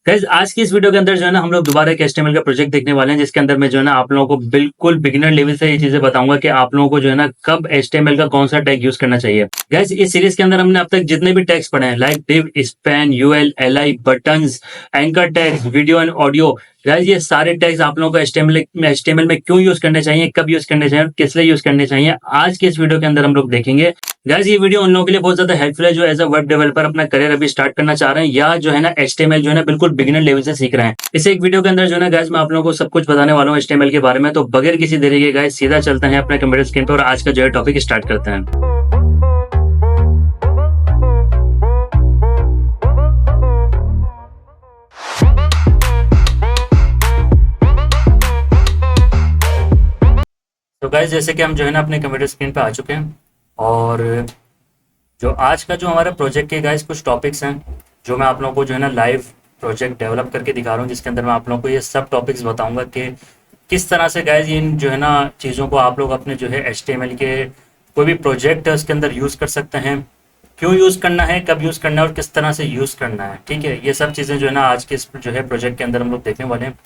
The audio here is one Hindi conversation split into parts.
गाइस आज की इस वीडियो के अंदर जो है ना हम लोग दोबारा एक एचटीएमएल का प्रोजेक्ट देखने वाले हैं जिसके अंदर मैं जो है ना आप लोगों को बिल्कुल बिगिनर लेवल से ये चीजें बताऊंगा कि आप लोगों को जो है ना कब एचटीएमएल का कौन सा टैग यूज करना चाहिए। गाइस इस सीरीज के अंदर हमने अब तक जितने भी टैग्स पढ़े हैं like div, span, UL, LI, buttons, anchor tags, video and audio, guys ये सारे टैग्स आप लोगों को एचटीएमएल में क्यों यूज करने चाहिए, कब यूज करने चाहिए और किस लिए यूज करने चाहिए, आज के इस वीडियो के अंदर हम लोग देखेंगे। गाइस ये वीडियो उन लोगों के लिए बहुत ज्यादा हेल्पफुल है जो एज अ वेब डेवलपर अपना करियर अभी स्टार्ट करना चाह रहे हैं या जो है ना एचटीएमएल जो है ना बिल्कुल बिगिनर लेवल से सीख रहे हैं। इस एक वीडियो के अंदर जो है ना गाइस मैं आप लोगों को सब कुछ बताने वाला हूँ एचटीएमएल के बारे में। तो बगैर किसी देरी के गाइस सीधा चलते हैं अपने कंप्यूटर स्क्रीन पर और आज का जो है टॉपिक स्टार्ट करते हैं। तो गाइस जैसे कि हम जो है ना अपने कंप्यूटर स्क्रीन पे आ चुके हैं और जो आज का जो हमारा प्रोजेक्ट के गाइस कुछ टॉपिक्स हैं जो मैं आप लोगों को जो है ना लाइव प्रोजेक्ट डेवलप करके दिखा रहा हूँ जिसके अंदर मैं आप लोगों को ये सब टॉपिक्स बताऊंगा कि किस तरह से गाइस इन जो है ना चीज़ों को आप लोग अपने जो है एचटीएमएल के कोई भी प्रोजेक्ट है उसके अंदर यूज़ कर सकते हैं, क्यों यूज़ करना है, कब यूज़ करना है और किस तरह से यूज़ करना है। ठीक है, ये सब चीज़ें जो है ना आज के इस जो है प्रोजेक्ट के अंदर हम लोग देखने वाले हैं।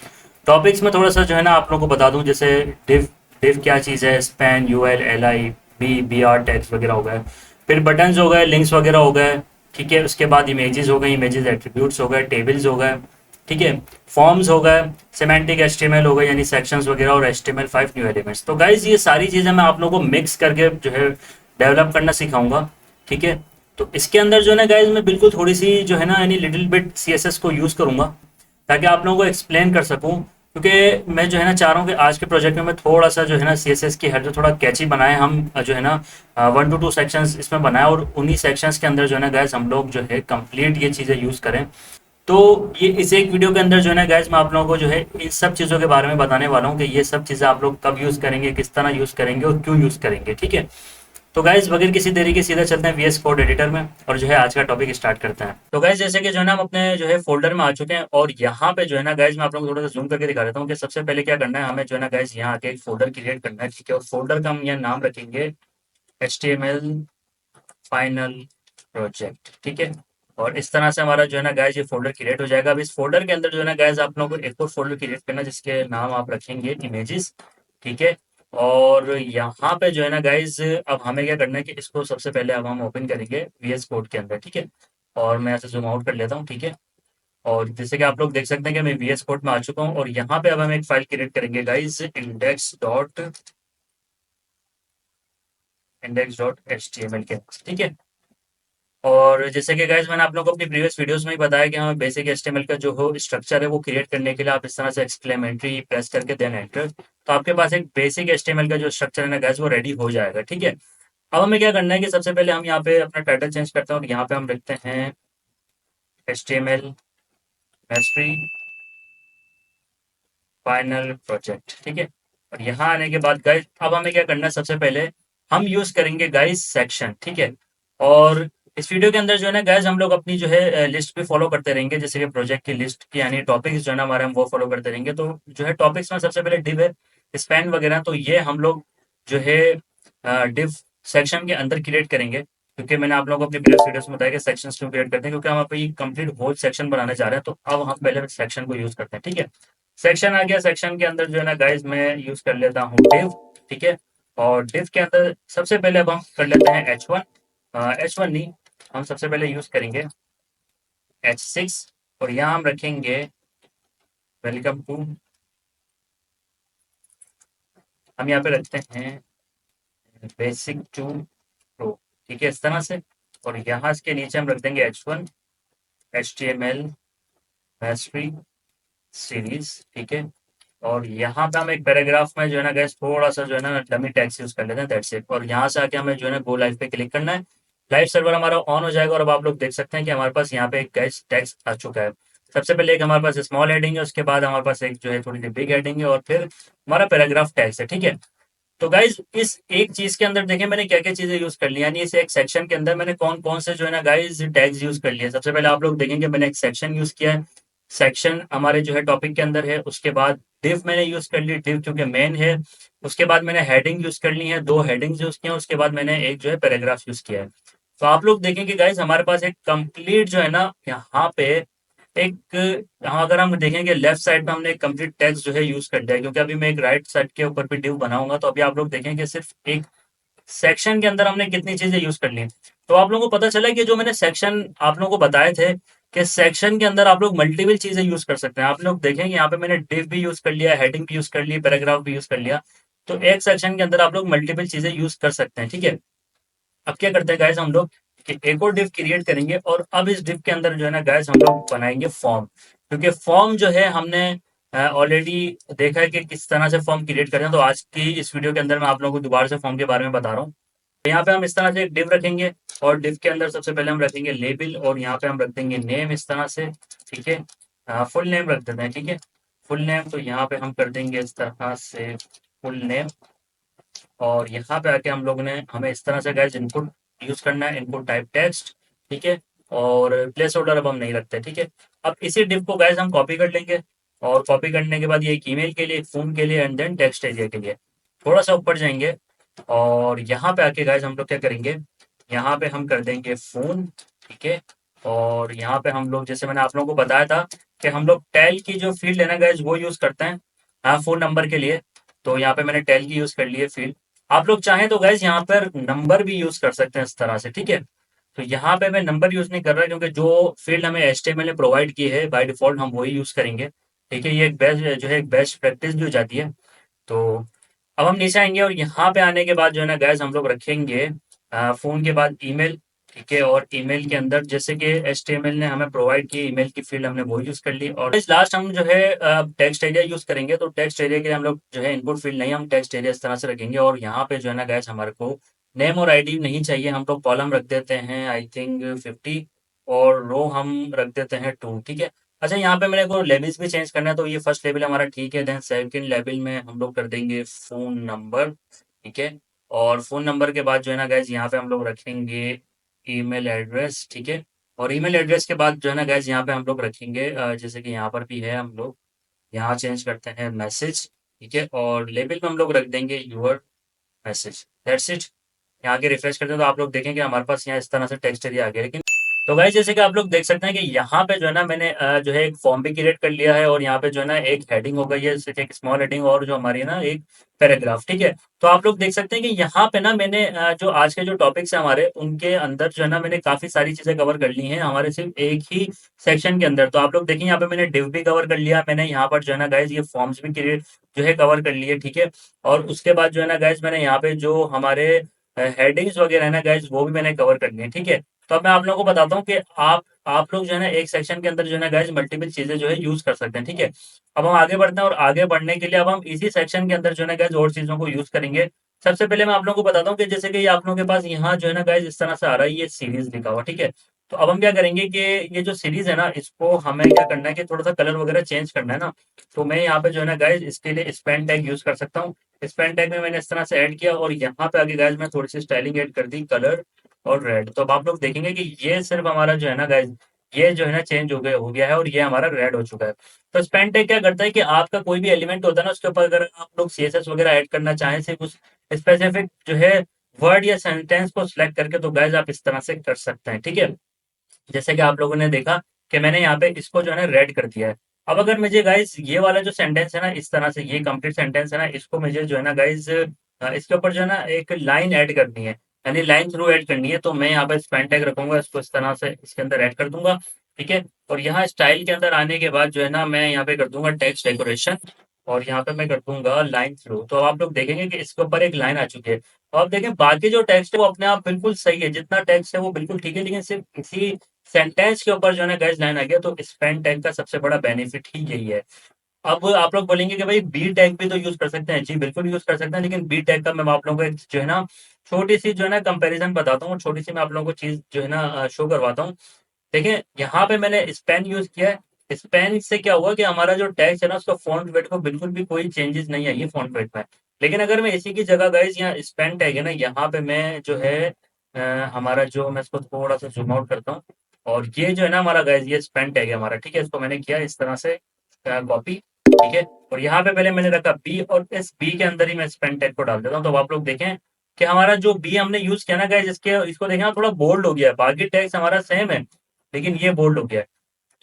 टॉपिक्स में थोड़ा सा जो है ना आप लोगों को बता दूं, जैसे डिव डिव क्या चीज़ है, span, UL, LI, BR tags वगैरह हो गए, फिर बटन्स हो गए, लिंक्स वगैरह हो गए। ठीक है, उसके बाद इमेजेस हो गए, इमेजेस एट्रीब्यूट्स हो गए, टेबल्स हो गए। ठीक है, फॉर्म्स हो गए, सिमेंटिक एचटीएमएल हो गए यानी सेक्शंस वगैरह और एचटीएमएल5 न्यू एलिमेंट्स। तो गाइज ये सारी चीज़ें मैं आप लोगों को मिक्स करके जो है डेवलप करना सिखाऊंगा। ठीक है, तो इसके अंदर जो है ना गाइज मैं बिल्कुल थोड़ी सी जो है ना यानी लिटिल बिट सीएसएस को यूज़ करूंगा ताकि आप लोगों को एक्सप्लेन कर सकूं, क्योंकि मैं जो है ना चाह रहा हूँ कि आज के प्रोजेक्ट में मैं थोड़ा सा जो है ना सीएसएस की हेड जो थोड़ा कैची बनाए हम जो है ना 1 to 2 सेक्शंस इसमें बनाए और उन्हीं सेक्शंस के अंदर जो है ना गैस हम लोग जो है कंप्लीट ये चीज़ें यूज़ करें। तो ये इस एक वीडियो के अंदर जो है ना गैस मैं आप लोगों को जो है इन सब चीज़ों के बारे में बताने वाला हूँ कि ये सब चीज़ें आप लोग कब यूज़ करेंगे, किस तरह यूज़ करेंगे और क्यों यूज़ करेंगे। ठीक है, तो गाइज बगैर किसी देरी के सीधा चलते हैं वीएस कोड एडिटर में और जो है आज का टॉपिक स्टार्ट करते हैं। तो गाइज जैसे कि जो है ना हम अपने जो है फोल्डर में आ चुके हैं और यहाँ पे जो है ना गाइज मैं आप लोगों को थोड़ा सा जूम करके दिखा देता हूँ कि सबसे पहले क्या करना है, हमें जो है ना गाइज यहाँ आके एक फोल्डर क्रिएट करना है। ठीक है, और फोल्डर का हम यहाँ नाम रखेंगे HTML फाइनल प्रोजेक्ट। ठीक है, और इस तरह से हमारा जो है ना गाइज ये फोल्डर क्रिएट हो जाएगा। अब इस फोल्डर के अंदर जो है ना गाइज आप लोगों को एक और फोल्डर क्रिएट करना है जिसके नाम आप रखेंगे इमेजेस। ठीक है, और यहाँ पे जो है ना गाइज अब हमें क्या करना है कि इसको सबसे पहले अब हम ओपन करेंगे वीएस कोड के अंदर। ठीक है, और मैं ऐसे जूम आउट कर लेता हूँ। ठीक है, और जैसे कि आप लोग देख सकते हैं कि मैं वीएस कोड में आ चुका हूँ और यहाँ पे अब हम एक फाइल क्रिएट करेंगे गाइज index.html के। ठीक है, और जैसे कि गाइस मैंने आप लोगों को अपनी प्रीवियस वीडियोस में ही बताया कि हमें बेसिक एचटीएमएल का जो हो स्ट्रक्चर है वो क्रिएट करने के लिए आप इस तरह से एक्सक्लेमेटरी प्रेस करके देन एंटर, तो आपके पास एक बेसिक एचटीएमएल का जो स्ट्रक्चर है ना गाइस वो रेडी हो जाएगा। ठीक है, अब हमें क्या करना है कि सबसे पहले हम यहाँ पे अपना टाइटल चेंज करते हैं और यहाँ पे हम लिखते हैं HTML मैस्ट्री फाइनल प्रोजेक्ट। ठीक है, और यहाँ आने के बाद गाइस अब हमें क्या करना है, सबसे पहले हम यूज करेंगे गाइस सेक्शन। ठीक है, और इस वीडियो के अंदर जो है ना गाइस हम लोग अपनी जो है लिस्ट भी फॉलो करते रहेंगे, जैसे कि प्रोजेक्ट की लिस्ट की यानी टॉपिक्स जो है ना हमारे हम वो फॉलो करते रहेंगे। तो जो है टॉपिक्स में सबसे पहले डिव है, स्पैन वगैरह, तो ये हम लोग जो है डिव सेक्शन के अंदर क्रिएट करेंगे, क्योंकि मैंने आप लोगों को अपनी प्रीवियस वीडियोस में बताया कि सेक्शंस क्यों क्रिएट करते हैं, क्योंकि हम अभी कंप्लीट होल सेक्शन बनाने जा रहे हैं। तो अब हम पहले सेक्शन को यूज करते हैं। ठीक है, सेक्शन आ गया, सेक्शन के अंदर जो है ना गाइज मैं यूज कर लेता हूँ डिव। ठीक है, और डिव के अंदर सबसे पहले अब हम कर लेते हैं H1, H1 नहीं, हम सबसे पहले यूज करेंगे H6 और यहाँ हम रखेंगे वेलकम टू, हम यहाँ पे रखते हैं बेसिक टू प्रो। ठीक है, इस तरह से, और यहाँ के नीचे हम रख देंगे H1 HTML मैस्ट्री सीरीज। ठीक है, और यहाँ पे हम एक पैराग्राफ में जो है ना गैस थोड़ा सा जो है ना डमी टैक्स यूज कर लेते हैं, दैट्स इट। और यहाँ से आके हमें जो है ना गो लाइव पे क्लिक करना है, लाइव सर्वर हमारा ऑन हो जाएगा और अब आप लोग देख सकते हैं कि हमारे पास यहाँ पे एक गैस टैक्स आ चुका है। सबसे पहले एक हमारे पास स्मॉल हेडिंग है, उसके बाद हमारे पास एक जो है थोड़ी सी बिग हेडिंग है और फिर हमारा पैराग्राफ टैक्स है। ठीक है, तो गाइज इस एक चीज के अंदर देखें मैंने क्या क्या चीजें यूज कर ली, यानी इस एक सेक्शन के अंदर मैंने कौन कौन से जो है ना गाइज टैग्स यूज कर लिए। सबसे पहले आप लोग देखेंगे मैंने एक सेक्शन यूज किया है, सेक्शन हमारे जो है टॉपिक के अंदर है। उसके बाद डिव मैंने यूज कर ली, डिव क्योंकि मेन है। उसके बाद मैंने हेडिंग यूज कर ली है, 2 हेडिंग्स यूज किए हैं। उसके बाद मैंने एक जो है पैराग्राफ यूज किया है। तो आप लोग देखेंगे गाइज हमारे पास एक कंप्लीट जो है ना यहाँ पे एक हम अगर हम देखेंगे लेफ्ट साइड पे हमने एक कंप्लीट टेक्स्ट जो है यूज कर दिया है, क्योंकि अभी मैं एक राइट साइड के ऊपर भी डिव बनाऊंगा, तो अभी आप लोग देखेंगे सिर्फ एक सेक्शन के अंदर हमने कितनी चीजें यूज कर ली। तो आप लोगों को पता चला कि जो मैंने सेक्शन आप लोगों को बताए थे कि सेक्शन के अंदर आप लोग मल्टीपल चीजें यूज कर सकते हैं। आप लोग देखेंगे यहाँ पे मैंने डिव भी यूज कर लिया, हेडिंग भी यूज कर ली, पैराग्राफ भी यूज कर लिया। तो एक सेक्शन के अंदर आप लोग मल्टीपल चीजें यूज कर सकते हैं, ठीक है। अब क्या करते हैं गाइस हम लोग कि एक और डिव क्रिएट करेंगे, और अब इस डिव के अंदर जो है ना गाइस हम लोग बनाएंगे फॉर्म। क्योंकि फॉर्म जो है हमने ऑलरेडी देखा है कि किस तरह से फॉर्म क्रिएट करें। तो आज की इस वीडियो के अंदर मैं आप लोगों को दोबारा से फॉर्म के बारे में बता रहा हूँ। तो यहाँ पे हम इस तरह से एक डिव रखेंगे, और डिव के अंदर सबसे पहले हम रखेंगे लेबल, और यहाँ पे हम रख देंगे नेम इस तरह से, ठीक है। फुल नेम रख देते हैं, ठीक है। फुल नेम तो यहाँ पे हम कर देंगे इस तरह से फुल नेम। और यहाँ पे आके हम लोग ने हमें इस तरह से गाइस इनपुट यूज करना है, इनपुट टाइप टेक्स्ट, ठीक है। और प्लेस होल्डर अब हम नहीं रखते, ठीक है। अब इसी डिव को गाइस हम कॉपी कर लेंगे, और कॉपी करने के बाद ये एक ईमेल के लिए, एक फोन के लिए, एंड देन टेक्स्ट एरिया के लिए थोड़ा सा ऊपर जाएंगे। और यहाँ पे आके गाइस हम लोग क्या करेंगे, यहाँ पे हम कर देंगे फोन, ठीक है। और यहाँ पे हम लोग जैसे मैंने आप लोगों को बताया था कि हम लोग टेल की जो फील्ड है ना गाइस वो यूज करते हैं, हाँ, फोन नंबर के लिए। तो यहाँ पे मैंने टेल की यूज कर ली है फील्ड। आप लोग चाहें तो गाइस यहाँ पर नंबर भी यूज कर सकते हैं इस तरह से, ठीक है। तो यहाँ पे मैं नंबर यूज नहीं कर रहा, क्योंकि जो फील्ड हमें HTML ने प्रोवाइड की है बाय डिफॉल्ट हम वही यूज करेंगे, ठीक है। ये एक बेस्ट जो है एक बेस्ट प्रैक्टिस भी हो जाती है। तो अब हम नीचे आएंगे, और यहाँ पे आने के बाद जो है ना गैस हम लोग रखेंगे फोन के बाद ईमेल, ठीक है। और ईमेल के अंदर जैसे कि HTML ने हमें प्रोवाइड की ईमेल की फील्ड हमने वो यूज कर ली। और इस लास्ट हम जो है टेक्स्ट एरिया यूज करेंगे। तो टेक्स्ट एरिया के लिए हम लोग जो है इनपुट फील्ड नहीं, हम टेक्स्ट एरिया इस तरह से रखेंगे। और यहाँ पे जो है ना गैस हमारे को नेम और आईडी नहीं चाहिए, हम लोग कॉलम रख देते हैं आई थिंक 50, और रो हम रख देते हैं 2, ठीक है। अच्छा, यहाँ पे मेरे को लेबल्स भी चेंज करना है, तो ये फर्स्ट लेबल हमारा ठीक है। देन सेकंड लेबल में हम लोग कर देंगे फोन नंबर, ठीक है। और फोन नंबर के बाद जो है ना गैस यहाँ पे हम लोग रखेंगे ईमेल एड्रेस, ठीक है। और ईमेल एड्रेस के बाद जो है ना गैस यहाँ पे हम लोग रखेंगे जैसे कि यहाँ पर भी है, हम लोग यहाँ चेंज करते हैं मैसेज, ठीक है। और लेबल में हम लोग रख देंगे यूर मैसेज, दैट्स इट। यहाँ आके रिफ्रेश करते हैं तो आप लोग देखेंगे हमारे पास यहाँ इस तरह से टेक्स्ट एरिया आ गया। लेकिन तो गाइस जैसे कि आप लोग देख सकते हैं कि यहाँ पे जो है ना मैंने जो है एक फॉर्म भी क्रिएट कर लिया है, और यहाँ पे जो है ना एक हेडिंग हो गई है, सिर्फ एक स्मॉल हेडिंग, और जो हमारी है ना एक पैराग्राफ, ठीक है। तो आप लोग देख सकते हैं कि यहाँ पे ना मैंने जो आज के जो टॉपिक्स है हमारे उनके अंदर जो है ना मैंने काफी सारी चीजें कवर कर ली हैं हमारे सिर्फ एक ही सेक्शन के अंदर। तो आप लोग देखिए यहाँ पे मैंने डिव भी कवर कर लिया, मैंने यहाँ पर जो है ना गाइज ये फॉर्म्स भी क्रिएट जो है कवर कर लिए, ठीक है। और उसके बाद जो है ना गाइज मैंने यहाँ पे जो हमारे हेडिंग्स वगैरह है ना गाइज वो भी मैंने कवर कर लिए, ठीक है। तो अब मैं आप लोगों को बताता हूँ कि आप लोग जो है ना एक सेक्शन के अंदर जो है ना गाइज मल्टीपल चीजें जो है यूज कर सकते हैं, ठीक है। अब हम आगे बढ़ते हैं, और आगे बढ़ने के लिए अब हम इसी सेक्शन के अंदर जो है ना गाइज और चीजों को यूज करेंगे। सबसे पहले मैं आप लोगों को बताता हूँ कि जैसे कि ये आप लोगों के पास यहाँ जो है ना गाइज इस तरह से आ रहा है, ये सीरीज लिखा हुआ, ठीक है। तो अब हम क्या करेंगे कि ये जो सीरीज है ना इसको हमें क्या करना है कि थोड़ा सा कलर वगैरह चेंज करना है ना। तो मैं यहाँ पे जो है ना गाइज इसके लिए स्पेन टैग यूज कर सकता हूँ। स्पेन टैग में मैंने इस तरह से ऐड किया, और यहाँ पे आगे गाइज मैं थोड़ी सी स्टाइलिंग ऐड कर दी, कलर और रेड। तो अब आप लोग देखेंगे कि ये सिर्फ हमारा जो है ना गाइज ये जो है ना चेंज हो गया है, और ये हमारा रेड हो चुका है। तो स्पेन टैग क्या करता है कि आपका कोई भी एलिमेंट होता है ना उसके ऊपर अगर आप लोग CSS वगैरह ऐड करना चाहें, सिर्फ उस स्पेसिफिक जो है वर्ड या सेंटेंस को सिलेक्ट करके, तो गाइज आप इस तरह से कर सकते हैं, ठीक है। जैसे कि आप लोगों ने देखा कि मैंने यहाँ पे इसको जो है ना रेड कर दिया है। अब अगर मुझे गाइज ये वाला जो सेंटेंस है ना इस तरह से ये कंप्लीट सेंटेंस है ना इसको मुझे जो है ना गाइज इसके ऊपर जो है ना एक लाइन ऐड करनी है, यानी लाइन थ्रू ऐड करनी है। तो मैं यहाँ पे स्पेन टैग रखूंगा, इसको इस तरह से इसके अंदर ऐड कर दूंगा, ठीक है। और यहाँ स्टाइल के अंदर आने के बाद जो है ना मैं यहाँ पे कर दूंगा टेक्स्ट डेकोरेशन, और यहाँ पे मैं कर दूंगा लाइन थ्रू। तो आप लोग देखेंगे कि इसके ऊपर एक लाइन आ चुकी है। तो आप देखें बाकी जो टेक्स्ट है वो अपने आप बिल्कुल सही है, जितना टेक्स्ट है वो बिल्कुल ठीक है, लेकिन सिर्फ इसी सेंटेंस के ऊपर जो है ना गाइस लाइन आ गया। तो स्पेन टैग का सबसे बड़ा बेनिफिट ही यही है। अब आप लोग बोलेंगे कि भाई बी टैग भी तो यूज कर सकते हैं, जी बिल्कुल यूज कर सकते हैं, लेकिन बी टैग का मैं आप लोगों को एक जो है ना छोटी सी जो है ना कंपैरिजन बताता हूँ, छोटी सी मैं आप लोगों को चीज जो है ना शो करवाता हूँ। देखिए यहाँ पे मैंने स्पेन यूज किया है, स्पेन से क्या हुआ कि हमारा जो टेक्स्ट है ना उसका फॉन्ट वेट को बिल्कुल भी कोई चेंजेस नहीं आई है फॉन्ट वेट में। लेकिन अगर मैं इसी की जगह गाइस यहाँ स्पेन टैग है ना यहाँ पे मैं जो है अ, हमारा जो मैं इसको थोड़ा सा जूम आउट करता हूँ, और ये जो है ना हमारा गाइस ये स्पेन टैग है हमारा, ठीक है। इसको मैंने किया इस तरह से कॉपी, ठीक है। और यहाँ पे पहले मैंने रखा बी, और इस बी के अंदर ही मैं स्पेन टैग को डाल देता हूँ। तो आप लोग देखें कि हमारा जो बी हमने यूज किया ना गाइस इसके इसको देखें थोड़ा बोल्ड हो गया है, बाकी टैग्स हमारा सेम है लेकिन ये बोल्ड हो गया है।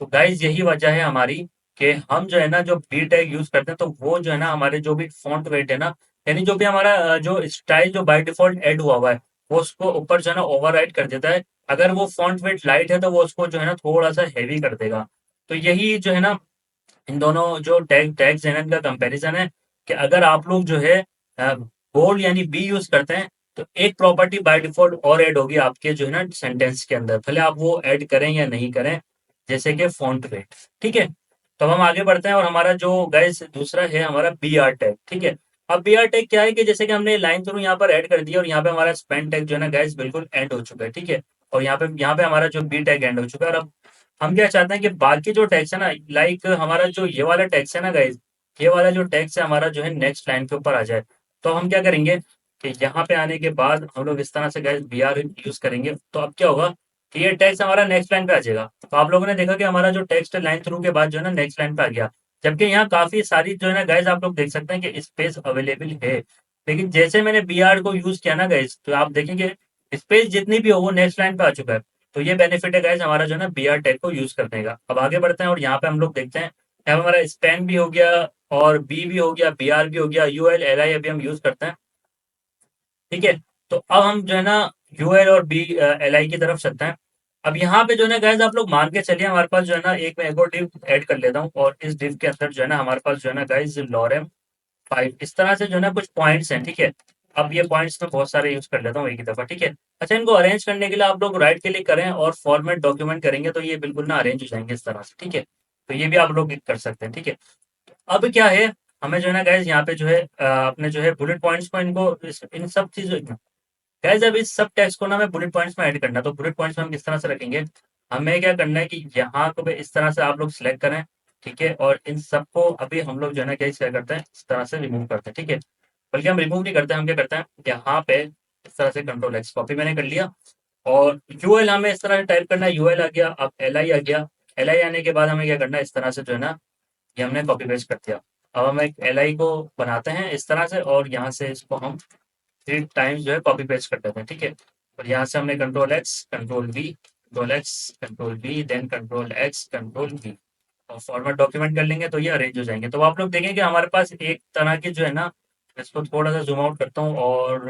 तो गाइज यही वजह है हमारी कि हम जो है ना जो बी टैग यूज करते हैं, तो वो जो है ना हमारे जो भी फॉन्ट वेट है ना, यानी जो भी हमारा जो स्टाइल जो बाय डिफॉल्ट ऐड हुआ है, वो उसको ऊपर जो है ना ओवरराइड कर देता है। अगर वो फॉन्ट वेट लाइट है तो वो उसको जो है ना थोड़ा सा हैवी कर देगा। तो यही जो है ना इन दोनों जो टैग्स हैं ना, इनका कंपैरिजन है कि अगर आप लोग जो है बोल्ड यानी बी यूज करते हैं, तो एक प्रॉपर्टी बाय डिफॉल्ट और ऐड होगी आपके जो है ना सेंटेंस के अंदर, भले आप वो ऐड करें या नहीं करें, जैसे कि फॉन्ट वेट। ठीक है, तो अब हम आगे बढ़ते हैं और हमारा जो गाइस दूसरा है हमारा बी आर टैग। ठीक है, अब बी आर टैग क्या है कि जैसे कि हमने लाइन थ्रू यहाँ पर ऐड कर दिया और यहाँ पे हमारा स्पेन टैग जो है ना गाइस बिल्कुल एंड हो चुका है। ठीक है, और यहाँ पे हमारा जो बी टैग एंड हो चुका है। और अब हम क्या चाहते हैं कि बाकी जो टैक्स है ना, लाइक हमारा जो ये वाला टैक्स है ना गाइज, ये वाला जो टैक्स है हमारा जो है नेक्स्ट लाइन के ऊपर आ जाए। तो हम क्या करेंगे कि यहाँ पे आने के बाद हम लोग इस तरह से गाइज बी आर यूज करेंगे। तो अब क्या होगा कि ये टैक्स हमारा नेक्स्ट लाइन पे आ जाएगा। तो आप लोगों ने देखा कि हमारा जो टेक्स्ट है लाइन थ्रू के बाद जो है ना नेक्स्ट लाइन पे आ गया। जबकि यहाँ काफी सारी जो है ना गाइज आप लोग देख सकते हैं कि स्पेस अवेलेबल है, लेकिन जैसे मैंने बी आर को यूज किया ना गाइज, तो आप देखेंगे स्पेस जितनी भी हो वो नेक्स्ट लाइन पे आ चुका है। तो ये बेनिफिट है गाइस हमारा जो है ना बी आर टैग को यूज करने का। अब आगे बढ़ते हैं और यहाँ पे हम लोग देखते हैं, यहाँ पे हमारा स्पैन भी हो गया और बी भी हो गया, बी आर भी हो गया, यू एल एल आई अभी हम यूज करते हैं। ठीक है, तो अब हम जो है ना यू एल और बी एल आई की तरफ चलते हैं। अब यहाँ पे जो है ना गाइस आप लोग मान के चलिए, हमारे पास जो है ना एक मैं एक और डिव ऐड कर लेता हूँ, और इस डिव के अंदर जो है ना हमारे पास जो है ना गाइस लॉरेम 5 इस तरह से जो है ना कुछ पॉइंट्स हैं। ठीक है, अब ये पॉइंट्स में बहुत सारे यूज कर लेता हूँ एक ही दफा। ठीक है, अच्छा इनको अरेंज करने के लिए आप लोग राइट क्लिक करें और फॉर्मेट डॉक्यूमेंट करेंगे, तो ये बिल्कुल ना अरेंज हो जाएंगे इस तरह से। ठीक है, तो ये भी आप लोग कर सकते हैं। ठीक है, अब क्या है, हमें जो है ना गाइज यहाँ पे जो है अपने जो है बुलेट पॉइंट्स को इनको इन सब चीजों, गाइज अब इस सब टेक्स्ट को ना हमें बुलेट पॉइंट्स में ऐड करना है। तो बुलेट पॉइंट्स में हम किस तरह से रखेंगे, हमें क्या करना है कि यहाँ को भी इस तरह से आप लोग सिलेक्ट करें। ठीक है, और इन सबको अभी हम लोग जो है ना क्या करते हैं, इस तरह से रिमूव करते हैं। ठीक है, बल्कि हम रिमूव नहीं करते, हम क्या करते हैं यहाँ पे इस तरह से कंट्रोल एक्स कॉपी मैंने कर लिया, और यूएल हमें इस तरह से टाइप करना है, यूएल आ गया। अब एल आई आ गया, एल आई आने के बाद हमें क्या करना है, इस तरह से जो है ना ये हमने कॉपी पेस्ट कर दिया। अब हम एक एल आई को बनाते हैं इस तरह से, और यहाँ से इसको हम 3 टाइम्स जो है कॉपी पेस्ट कर देते हैं। ठीक है, और यहाँ से हमने control x control v, control x control v, then control x control v, और फॉर्मेट डॉक्यूमेंट कर लेंगे तो ये अरेंज हो जाएंगे। तो आप लोग देखें कि हमारे पास एक तरह की जो है ना, इसको थोड़ा सा जूम आउट करता हूँ, और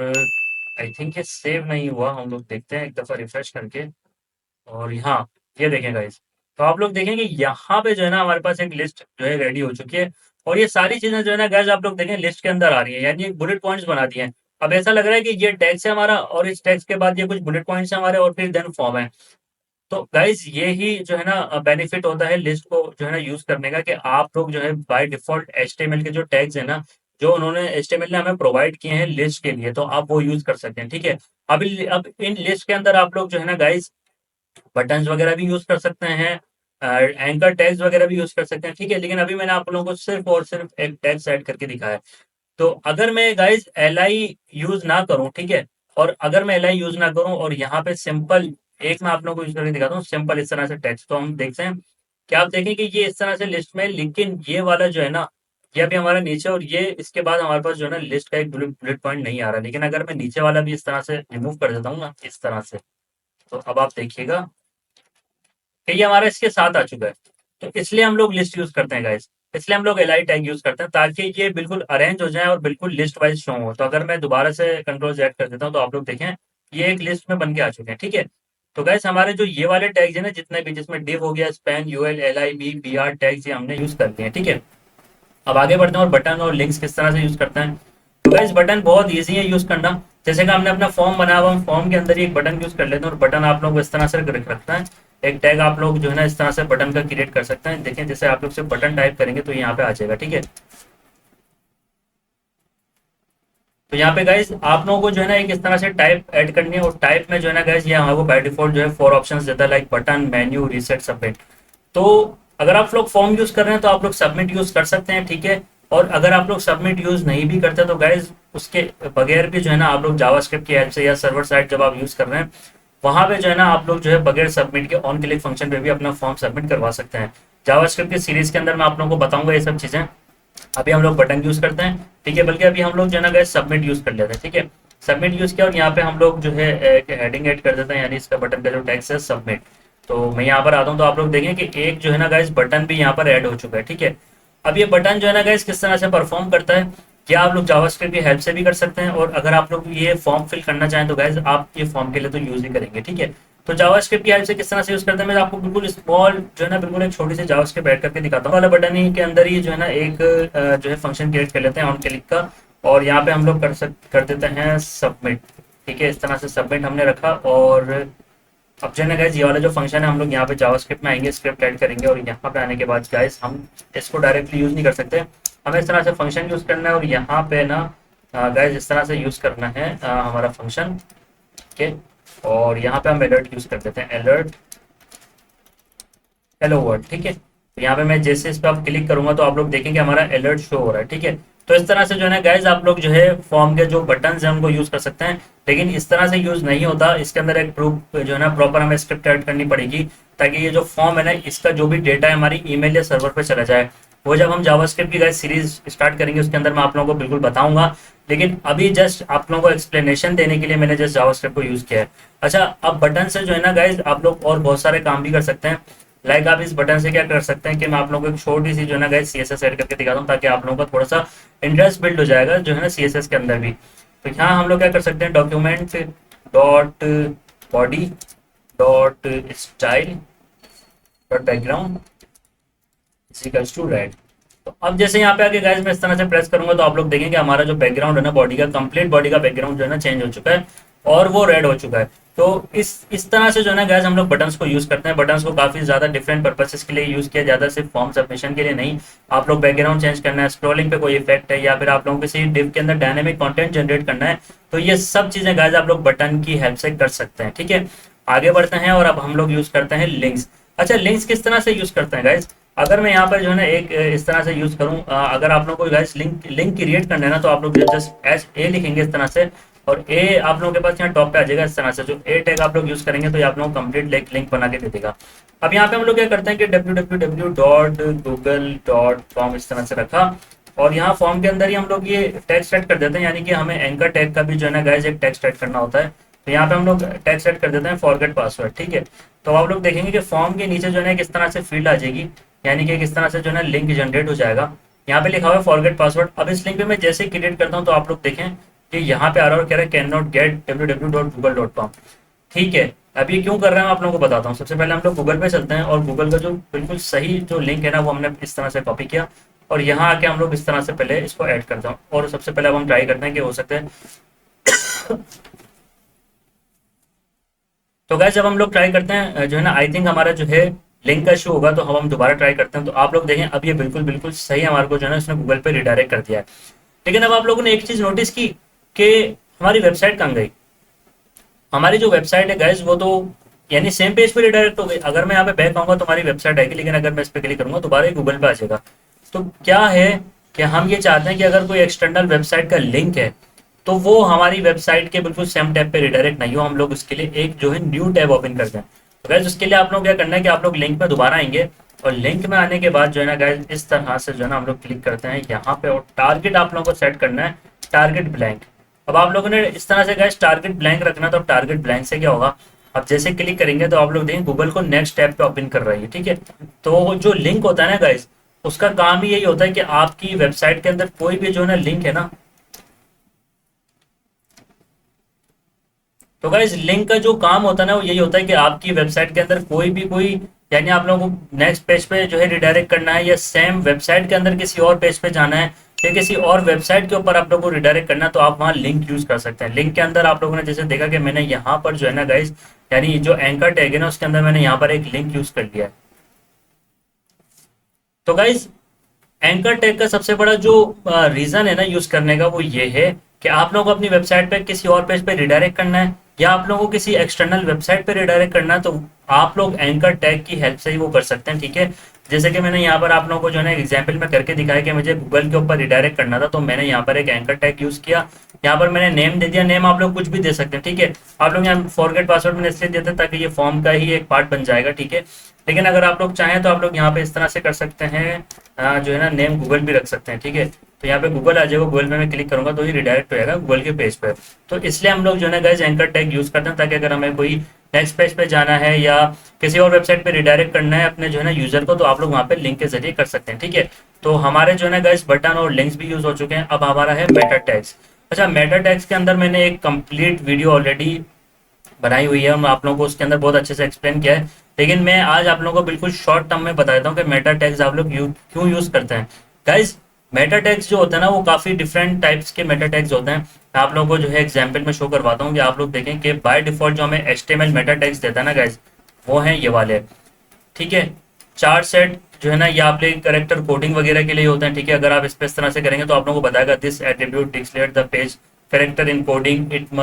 आई थिंक ये सेव नहीं हुआ, हम लोग देखते हैं एक दफ़ा रिफ्रेश करके। और हाँ, ये देखें गाइस, तो आप लोग देखेंगे यहाँ पे जो है ना हमारे पास एक लिस्ट जो है रेडी हो चुकी है, और ये सारी चीजें जो है ना गाइस आप लोग देखें लिस्ट के अंदर आ रही है, यानी एक बुलेट पॉइंट्स बना दिए हैं। अब ऐसा लग रहा है कि ये टैक्स है हमारा, और इस टैक्स के बाद ये कुछ बुलेट पॉइंट्स है हमारे, और फिर देन फॉर्म है। तो गाइस ये ही जो है ना बेनिफिट होता है लिस्ट को जो है ना यूज करने का, कि आप लोग जो है बाय डिफॉल्ट एचटीएमएल के जो टैग्स है ना, जो उन्होंने एचटीएमएल ने हमें प्रोवाइड किए हैं लिस्ट के लिए, तो आप वो यूज कर सकते हैं। ठीक है, अब इन लिस्ट के अंदर आप लोग जो है ना गाइस बटन्स वगैरह भी यूज कर सकते हैं, एंकर टैग्स वगैरह भी यूज कर सकते हैं। ठीक है, लेकिन अभी मैंने आप लोगों को सिर्फ और सिर्फ एक टैग सेट करके दिखाया है। तो अगर मैं गाइज एल आई यूज ना करूं, ठीक है, और अगर मैं एल आई यूज ना करूं और यहाँ पे सिंपल एक मैं आप लोगों को यूज करके दिखाता हूँ सिंपल इस तरह से टेक्स्ट, तो हम देखते हैं कि आप देखें कि ये इस तरह से लिस्ट में है, लेकिन ये वाला जो है ना ये अभी हमारा नीचे, और ये इसके बाद हमारे पास जो है ना लिस्ट का एक बुलेट पॉइंट नहीं आ रहा। लेकिन अगर मैं नीचे वाला भी इस तरह से रिमूव कर देता हूँ ना इस तरह से, तो अब आप देखिएगा कि ये हमारा इसके साथ आ चुका है। तो इसलिए हम लोग लिस्ट यूज करते हैं गाइस, इसलिए हम लोग एल आई टैग यूज करते हैं, ताकि ये बिल्कुल अरेंज हो जाए और बिल्कुल लिस्ट वाइज शो हो। तो अगर मैं दोबारा से कंट्रोल जेड कर देता हूँ, तो आप लोग देखें ये एक लिस्ट में बन के आ चुके हैं। ठीक है, तो गाइस हमारे जो ये वाले टैग्स है ना जितने भी, जिसमें डिव हो गया, span, UL, L I B, B R tags, ये हमने यूज कर लिए हैं। ठीक है, अब आगे बढ़ते हैं और बटन और लिंक्स किस तरह से यूज करते हैं। तो गाइस बटन बहुत ईजी है यूज करना। जैसे कि हमने अपना फॉर्म बनाया हुआ, हम फॉर्म के अंदर ही एक बटन यूज कर लेते हैं, और बटन आप लोग इस तरह से रखते हैं। एक टैग आप लोग जो है ना इस तरह से बटन का क्रिएट कर सकते हैं। देखें जैसे आप लोग सिर्फ बटन टाइप करेंगे तो यहाँ पे आ जाएगा। ठीक है, तो यहाँ पे गाइज आप लोगों को जो है ना एक इस तरह से टाइप ऐड करनी है, और टाइप में जो है ना गाइज ये हमारे को बाय डिफॉल्ट जो है 4 ऑप्शंस देता है, like button, menu, reset, submit. तो अगर आप लोग फॉर्म यूज कर रहे हैं तो आप लोग सबमिट यूज कर सकते हैं। ठीक है, और अगर आप लोग सबमिट यूज नहीं भी करते तो गाइज उसके बगैर भी जो है ना आप लोग जावास्क्रिप्ट की हेल्प से या सर्वर साइड जब आप यूज कर रहे हैं, वहां पे जो है ना आप लोग जो है बगैर सबमिट के ऑन क्लिक फंक्शन पे भी अपना फॉर्म सबमिट करवा सकते हैं। जावास्क्रिप्ट की सीरीज के अंदर मैं आप लोगों को बताऊंगा ये सब चीजें। अभी हम लोग बटन यूज करते हैं। ठीक है, बल्कि अभी हम लोग जो है ना गाइस सबमिट यूज कर लेते हैं। ठीक है, सबमिट यूज किया और यहाँ पे हम लोग जो है एक हेडिंग ऐड कर देते हैं, यानी इसका बटन का जो टेक्स्ट है सबमिट। तो मैं यहाँ पर आता हूँ तो आप लोग देखें कि एक जो है ना गाइज बटन भी यहाँ पर ऐड हो चुका है, ठीक है। अब ये बटन जो है ना गाइज किस तरह से परफॉर्म करता है, क्या आप लोग जावास्क्रिप्ट की हेल्प से भी कर सकते हैं, और अगर आप लोग ये फॉर्म फिल करना चाहें तो गाइज आप ये फॉर्म के लिए तो यूज ही करेंगे, ठीक है। तो जावास्क्रिप्ट की हेल्प से किस तरह से यूज करते हैं, मैं आपको बिल्कुल स्मॉल जो है ना बिल्कुल एक छोटी सी जावास्क्रिप्ट ऐड करके दिखाता हूँ। वाला बटन ही के अंदर ही जो है ना एक जो है फंक्शन क्रिएट कर लेते हैं ऑन क्लिक का, और यहाँ पे हम लोग कर देते हैं सबमिट, ठीक है। इस तरह से सबमिट हमने रखा, और अब जो है ना गाइज ये वाला जो फंक्शन है हम लोग यहाँ पे जावास्क्रिप्ट में आएंगे, स्क्रिप्ट ऐड करेंगे, और यहाँ पे आने के बाद गाइज हम इसको डायरेक्टली यूज नहीं कर सकते, हमें इस तरह से फंक्शन यूज करना है, और यहाँ पे ना गाइज इस तरह से यूज करना है हमारा फंक्शन, ठीक है। और यहाँ पे हम अलर्ट यूज कर देते हैं, अलर्ट हेलो वर्ल्ड, ठीक है। तो यहाँ पे मैं जैसे इस पर आप क्लिक करूंगा तो आप लोग देखेंगे हमारा अलर्ट शो हो रहा है, ठीक है। तो इस तरह से जो है ना गाइज आप लोग जो है फॉर्म के जो बटन है उनको यूज कर सकते हैं, लेकिन इस तरह से यूज नहीं होता, इसके अंदर एक प्रूफ जो है ना प्रॉपर हमें स्क्रिप्ट ऐड करनी पड़ेगी, ताकि ये जो फॉर्म है ना इसका जो भी डेटा है हमारी ईमेल या सर्वर पे चला जाए। वो जब हम जावास्क्रिप्ट की गाइज सीरीज स्टार्ट करेंगे उसके अंदर मैं आप लोगों को बिल्कुल बताऊंगा, लेकिन अभी जस्ट आप लोगों को एक्सप्लेनेशन देने के लिए मैंने जस्ट जावास्क्रिप्ट को यूज किया है। अच्छा, अब बटन से जो है ना गाइज आप लोग और बहुत सारे काम भी कर सकते हैं। लाइक आप इस बटन से क्या कर सकते हैं कि मैं आप लोगों को एक छोटी सी जो है ना गाइस सीएसएस ऐड करके दिखाता हूँ, ताकि आप लोगों का थोड़ा सा इंटरेस्ट बिल्ड हो जाएगा जो है ना सीएसएस के अंदर भी। तो यहाँ हम लोग क्या कर सकते हैं, document dot body dot style dot background equals to red. तो अब जैसे यहाँ पे आके गाइस मैं इस तरह से प्रेस करूंगा तो आप लोग देखेंगे हमारा जो बैकग्राउंड है ना बॉडी का, कंप्लीट बॉडी का बैकग्राउंड जो है ना चेंज हो चुका है, और वो रेड हो चुका है। तो इस तरह से जो है ना गाइस हम लोग बटन्स को यूज करते हैं। बटन्स को काफी ज्यादा डिफरेंट पर्पसेस के लिए यूज किया जाता है, सिर्फ फॉर्म सबमिशन के लिए नहीं। आप लोग बैकग्राउंड चेंज करना है, स्क्रॉलिंग पे कोई इफेक्ट है, या फिर आप लोगों किसी डिव के अंदर डायनेमिक कंटेंट जनरेट करना है, तो ये सब चीजें गाइस आप लोग बटन की हेल्प से कर सकते हैं, ठीक है। आगे बढ़ते हैं, और अब हम लोग यूज करते हैं लिंक्स। अच्छा, लिंक्स किस तरह से यूज करते हैं गाइस, अगर मैं यहाँ पर जो है ना एक इस तरह से यूज करूँ, अगर आप लोगों को गाइस लिंक क्रिएट करना है ना, तो आप लोग जस्ट एच ए लिखेंगे इस तरह से, और ए आप लोगों के पास यहाँ टॉप पे आ जाएगा इस तरह से। जो ए टैग आप लोग यूज करेंगे तो ये आप लोगों को कंप्लीट लिंक बना के दे देगा। अब यहाँ पे हम लोग क्या करते हैं कि www.google.com इस तरह से रखा, और यहाँ फॉर्म के अंदर ही हम लोग ये टेक्स्ट सेट कर देते हैं, यानी कि हमें एंकर टैग का भी जो है ना गाइस एक टेक्स्ट सेट करना होता है। तो यहाँ पे हम लोग टेक्स्ट सेट कर देते हैं फॉरगेट पासवर्ड, ठीक है। तो आप लोग देखेंगे कि फॉर्म के नीचे जो है ना किस तरह से फील्ड आ जाएगी, यानी कि किस तरह से जो है ना लिंक जनरेट हो जाएगा। यहाँ पे लिखा हुआ है फॉरगेट पासवर्ड। अब इस लिंक पे मैं जैसे क्रिएट करता हूँ तो आप लोग देखें कि यहाँ पे आ रहा है और कह रहा है कैन नॉट गेट www.google.com, ठीक है। अब ये क्यों कर रहे हैं मैं आप लोगों को बताता हूँ। सबसे पहले हम लोग गूगल पे चलते हैं, और गूगल का जो बिल्कुल सही जो लिंक है ना वो हमने इस तरह से कॉपी किया, और यहाँ आके हम लोग इस तरह से पहले इसको ऐड करते हैं, और सबसे पहले अब हम ट्राई करते हैं कि हो सकते हैं। तो गाइस जब हम लोग ट्राई करते हैं जो है ना, आई थिंक हमारा जो है लिंक का इशू होगा, तो हम दोबारा ट्राई करते हैं। तो आप लोग देखें अब ये बिल्कुल बिल्कुल सही हमारे को जो है ना इसने गूगल पे रिडायरेक्ट कर दिया है। लेकिन अब आप लोगों ने एक चीज नोटिस की कि हमारी वेबसाइट कहाँ गई। हमारी जो वेबसाइट है गाइस वो तो यानी सेम पेज पे रिडायरेक्ट हो गई। अगर मैं यहाँ पे बैक आऊंगा तो हमारी वेबसाइट आएगी, लेकिन अगर मैं इस पे क्लिक करूंगा दोबारा ही गूगल पे आ जाएगा। तो क्या है कि हम ये चाहते हैं कि अगर कोई एक्सटर्नल वेबसाइट का लिंक है तो वो हमारी वेबसाइट के बिल्कुल सेम टैब पे रिडायरेक्ट नहीं हो, हम लोग उसके लिए एक जो है न्यू टैब ओपन कर दें। तो गाइस उसके लिए आप लोग क्या करना है कि आप लोग लिंक में दोबारा आएंगे, और लिंक में आने के बाद जो है ना गाइस इस तरह से जो है ना हम लोग क्लिक करते हैं यहाँ पे, और टारगेट आप लोगों को सेट करना है टारगेट ब्लैंक। अब आप लोगों ने इस तरह से गाइस टारगेट ब्लैंक रखना, तो टारगेट ब्लैंक से क्या होगा, अब जैसे क्लिक करेंगे तो आप लोग देखेंगे गूगल को नेक्स्ट टैब पे ओपन कर रही है, ठीक है। तो जो लिंक होता है ना गाइस उसका काम ही यही होता है कि आपकी वेबसाइट के अंदर कोई भी जो है ना लिंक है ना, तो गाइस लिंक का जो काम होता है ना वो यही होता है कि आपकी वेबसाइट के अंदर कोई यानी आप लोगों को नेक्स्ट पेज पे जो है रिडायरेक्ट करना है, या सेम वेबसाइट के अंदर किसी और पेज पे जाना है, या किसी और वेबसाइट के ऊपर आप लोगों को रिडायरेक्ट करना है, तो आप वहाँ लिंक यूज कर सकते हैं। लिंक के अंदर आप लोगों ने जैसे देखा कि मैंने यहाँ पर जो है ना गाइस यानी जो एंकर टैग है ना उसके अंदर मैंने यहाँ पर एक लिंक यूज कर लिया है। तो गाइस एंकर टैग का सबसे बड़ा जो रीजन है ना यूज करने का वो ये है कि आप लोगों को अपनी वेबसाइट पे किसी और पेज पे रिडायरेक्ट करना है, या आप लोगों को किसी एक्सटर्नल वेबसाइट पे रिडायरेक्ट करना है, तो आप लोग एंकर टैग की हेल्प से ही वो कर सकते हैं, ठीक है। जैसे कि मैंने यहाँ पर आप लोगों को जो है ना एग्जाम्पल में करके दिखाया कि मुझे गूगल के ऊपर रिडायरेक्ट करना था, तो मैंने यहाँ पर एक एंकर टैग यूज किया। यहाँ पर मैंने नेम दे दिया, नेम आप लोग कुछ भी दे सकते हैं, ठीक है। आप लोग यहाँ फॉरगेट पासवर्ड मैंने इसलिए देते ताकि ये फॉर्म का ही एक पार्ट बन जाएगा, ठीक है। लेकिन अगर आप लोग चाहें तो आप लोग यहाँ पे इस तरह से कर सकते हैं, जो है ना नेम गूगल भी रख सकते हैं, ठीक है। तो यहाँ पे गूगल आ जाएगा, गूगल पे मैं क्लिक करूंगा तो ये रिडायरेक्ट हो जाएगा गूगल के पेज पर। तो इसलिए हम लोग जो है ना गाइस एंकर टैग यूज करते हैं, ताकि अगर हमें कोई नेक्स्ट पेज पे जाना है या किसी और वेबसाइट पे रिडायरेक्ट करना है अपने जो है ना यूजर को, तो आप लोग वहाँ पे लिंक के जरिए कर सकते हैं। ठीक है, तो हमारे जो है ना गाइस बटन और लिंक्स भी यूज हो चुके हैं। अब हमारा है मेटा टैग्स। अच्छा, मेटा टैग्स के अंदर मैंने एक कंप्लीट वीडियो ऑलरेडी बनाई हुई है, मैं आप लोगों को उसके अंदर बहुत अच्छे से एक्सप्लेन किया है, लेकिन मैं आज आप लोगों को बिल्कुल शॉर्ट टर्म में बता देता हूँ कि मेटा टैग्स आप लोग क्यों यूज करते हैं। गाइज, मेटा टैग्स जो होता है ना वो काफी डिफरेंट टाइप्स के मेटा टैग्स होते हैं। मैं आप लोगों को जो है एग्जाम्पल में शो करवाता हूँ कि आप लोग देखें कि बाय डिफॉल्ट जो हमें HTML मेटा टैग्स देता है ना गाइज, वो है ये वाले। ठीक है, चार सेट जो है ना ये आपके करेक्टर कोडिंग वगैरह के लिए होते हैं। ठीक है, अगर आप इस पे इस तरह से करेंगे तो आप लोगों को बताएगा this attribute declare the page character in coding it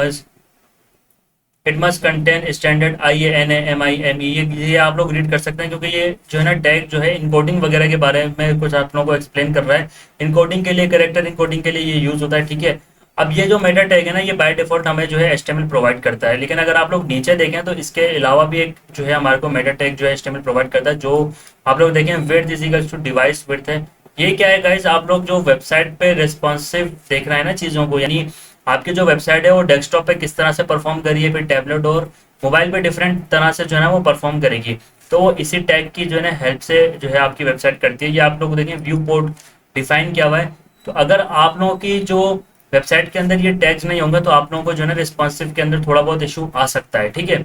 must contain standard IANAMIME। ये आप लोग रीड कर सकते हैं, क्योंकि ये जो है ना टैग जो है इनकोडिंग वगैरह के बारे में कुछ आप लोगों को एक्सप्लेन कर रहा है। इनकोडिंग के लिए, करेक्टर इनकोडिंग के लिए ये यूज होता है। ठीक है, अब ये जो मेटा टैग है ना ये बाय डिफॉल्ट हमें जो है HTML प्रोवाइड करता है, लेकिन अगर आप लोग नीचे देखें तो इसके अलावा भी एक जो है हमारे को मेटा टैग जो है HTML प्रोवाइड करता है, जो आप लोग देखें width is equal to device width है। ये क्या है गाइस, आप लोग जो वेबसाइट पे रिस्पॉन्सिव देख रहे हैं ना चीजों को, यानी आपकी जो वेबसाइट है वो डेस्कटॉप पे किस तरह से परफॉर्म कर रही है, फिर टैबलेट और मोबाइल पे डिफरेंट तरह से जो है ना वो परफॉर्म करेगी, तो वो इसी टैग की जो है ना हेल्प से जो है आपकी वेबसाइट करती है। ये आप लोग देखें व्यू पोर्ट डिफाइन किया हुआ है। तो अगर आप लोगों की जो वेबसाइट के अंदर ये टैग्स नहीं होंगे तो आप लोगों को जो है ना रिस्पॉन्सिव के अंदर थोड़ा बहुत इशू आ सकता है। ठीक है,